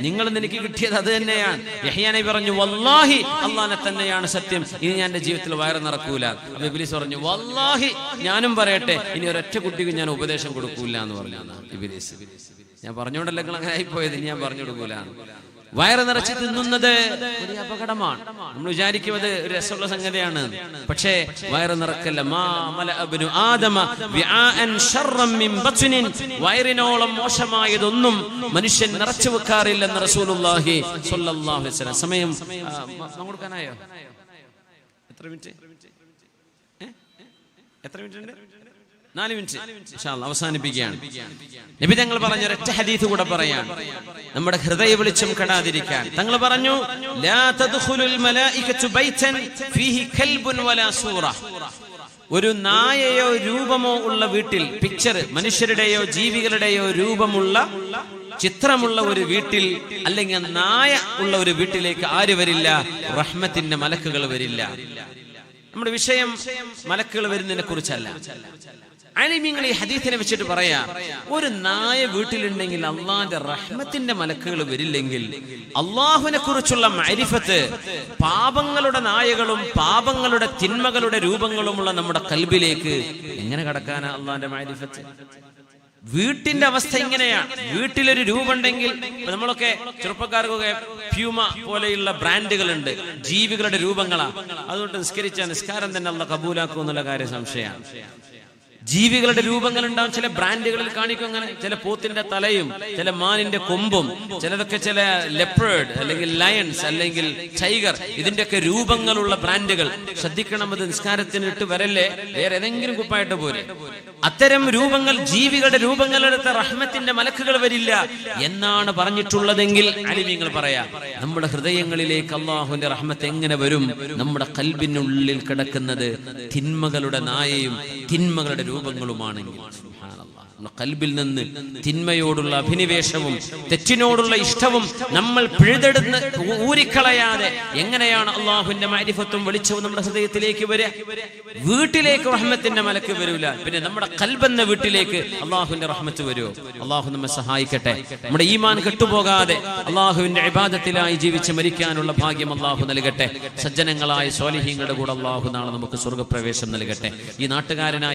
നിങ്ങൾ എനിക്ക് കിട്ടിയത്, അത് തന്നെയാണ്. യഹ്യാ നബി പറഞ്ഞു, വല്ലാഹി അല്ലാഹനെ തന്നെയാണ് സത്യം, ഇനി ഞാൻ എന്റെ ജീവിതത്തിൽ വയറ് നിറക്കൂല. അപ്പൊ ഇബ്ലീസ് പറഞ്ഞു, വല്ലാഹി ഞാനും പറയട്ടെ, ഇനി ഒരൊറ്റ കുട്ടിക്ക് ഞാൻ ഉപദേശം കൊടുക്കൂല എന്ന് പറഞ്ഞു ഇബ്ലീസ്. ഞാൻ പറഞ്ഞോണ്ടല്ലേ നിങ്ങൾ അങ്ങനെ ആയിപ്പോയത്, ഇനി ഞാൻ പറഞ്ഞു കൊടുക്കൂല. വയറ് നിറച്ച് തിന്നുന്നത് ഒരു അപകടമാണ്. നമ്മൾ വിചാരിക്കും അത് ഒരു രസമുള്ള സംഗതിയാണ്, പക്ഷേ വയറ് നിറക്കല്ല. വയറിനോളം മോശമായതൊന്നും മനുഷ്യൻ നിറച്ചു വെക്കാറില്ലെന്ന് റസൂലുള്ളാഹി സ്വല്ലല്ലാഹു അലൈഹി വസല്ലം. സമയം കൊടുക്കാനായോ? എത്ര മിനിറ്റ്? എത്ര മിനിറ്റ് ഉണ്ട്? 4 മിനിറ്റ്. ഇൻഷാ അല്ലാഹ് അവസാനിപ്പിക്കുകയാണ്. നബി തങ്ങൾ പറഞ്ഞ ഒരൊറ്റ ഹദീസ് കൂടെ പറയാം, നമ്മുടെ ഹൃദയ വെളിച്ചം കെടാതിരിക്കാൻ. തങ്ങൾ പറഞ്ഞു, ലാ തദ്ഖുലുൽ മലായികതു ബൈതൻ ഫീഹി കൽബുൻ വലാ സൂറ. ഒരു നായയോ രൂപമോ ഉള്ള വീട്ടിൽ, പിക്ചർ, മനുഷ്യരുടെയോ ജീവികളുടെയോ രൂപമുള്ള ചിത്രമുള്ള ഒരു വീട്ടിൽ, അല്ലെങ്കിൽ നായ ഉള്ള ഒരു വീട്ടിലേക്ക് ആര് വരില്ല? റഹ്മത്തിന്റെ മലക്കുകൾ വരില്ല. നമ്മുടെ വിഷയം മലക്കുകൾ വരുന്നതിനെ കുറിച്ചല്ല. ആലിമീങ്ങൾ ഈ ഹദീസിനെ വെച്ചിട്ട് പറയാ, ഒരു നായ വീട്ടിലുണ്ടെങ്കിൽ അള്ളാന്റെ റഹ്മത്തിന്റെ മലക്കുകൾ വരില്ലെങ്കിൽ അള്ളാഹുവിനെ കുറിച്ചുള്ള മഅരിഫത്ത്, പാപങ്ങളുടെ നായകളും പാപങ്ങളുടെ തിന്മകളുടെ രൂപങ്ങളുമുള്ള നമ്മുടെ കൽബിലേക്ക് എങ്ങനെ കടക്കാനാ അള്ളാന്റെ മഅരിഫത്ത്? വീട്ടിന്റെ അവസ്ഥ ഇങ്ങനെയാണ്. വീട്ടിലൊരു രൂപമുണ്ടെങ്കിൽ, നമ്മളൊക്കെ ചെറുപ്പക്കാർക്കൊക്കെ പ്യൂമ പോലെയുള്ള ബ്രാൻഡുകളുണ്ട്, ജീവികളുടെ രൂപങ്ങളാ. അതുകൊണ്ട് നിസ്കരിച്ച നിസ്കാരം തന്നെ അള്ളാഹ് കബൂലാക്കും എന്നുള്ള കാര്യം സംശയമാണ്. ജീവികളുടെ രൂപങ്ങൾ ഉണ്ടാവും, ചില ബ്രാൻഡുകളിൽ കാണിക്കും. അങ്ങനെ ചില പോത്തിന്റെ തലയും ചില മാനിന്റെ കൊമ്പും, ചിലതൊക്കെ ചില ലെപ്പേർഡ് അല്ലെങ്കിൽ ലയൺസ് അല്ലെങ്കിൽ ടൈഗർ, ഇതിന്റെയൊക്കെ രൂപങ്ങളുള്ള ബ്രാൻഡുകൾ. ശ്രദ്ധിക്കണം, അത് നിസ്കാരത്തിന് ഇട്ട് വരല്ലേ, വേറെ ഏതെങ്കിലും കുപ്പായിട്ട് പോരെ. അത്തരം രൂപങ്ങൾ, ജീവികളുടെ രൂപങ്ങളെടുത്ത റഹ്മത്തിന്റെ മലക്കുകൾ വരില്ല എന്നാണ് പറഞ്ഞിട്ടുള്ളതെങ്കിൽ അലിമീങ്ങൾ പറയാ, നമ്മുടെ ഹൃദയങ്ങളിലേക്ക് അള്ളാഹുവിന്റെ റഹ്മത്ത് എങ്ങനെ വരും? നമ്മുടെ കൽബിനുള്ളിൽ കിടക്കുന്നത് തിന്മകളുടെ നായയും തിന്മകളുടെ രൂപങ്ങളുമാണെങ്കിൽ, കൽബിൽ നിന്ന് തിന്മയോടുള്ള അഭിനിവേശവും തെറ്റിനോടുള്ള ഇഷ്ടവും നമ്മൾ പിഴുതെടുന്ന് ഊരിക്കളയാതെ എങ്ങനെയാണ് അള്ളാഹുവിന്റെ മഅരിഫത്തും വെളിച്ചവും നമ്മുടെ ഹൃദയത്തിലേക്ക് വരിക? വീട്ടിലേക്ക് റഹ്മത്തിന്റെ മലക്ക് വരൂല, പിന്നെ നമ്മുടെ കൽബെന്ന വീട്ടിലേക്ക് അള്ളാഹുവിന്റെ റഹ്മത്ത് വരുമോ? അള്ളാഹു നമ്മെ സഹായിക്കട്ടെ. നമ്മുടെ ഈമാൻ കെട്ടുപോകാതെ അള്ളാഹുവിന്റെ ഇബാദത്തിലായി ജീവിച്ച് മരിക്കാനുള്ള ഭാഗ്യം അള്ളാഹു നൽകട്ടെ. സജ്ജനങ്ങളായ സ്വാലിഹീങ്ങളുടെ കൂടെ അള്ളാഹു നാളെ നമുക്ക് സ്വർഗ്ഗപ്രവേശം നൽകട്ടെ. ഈ നാട്ടുകാരനായ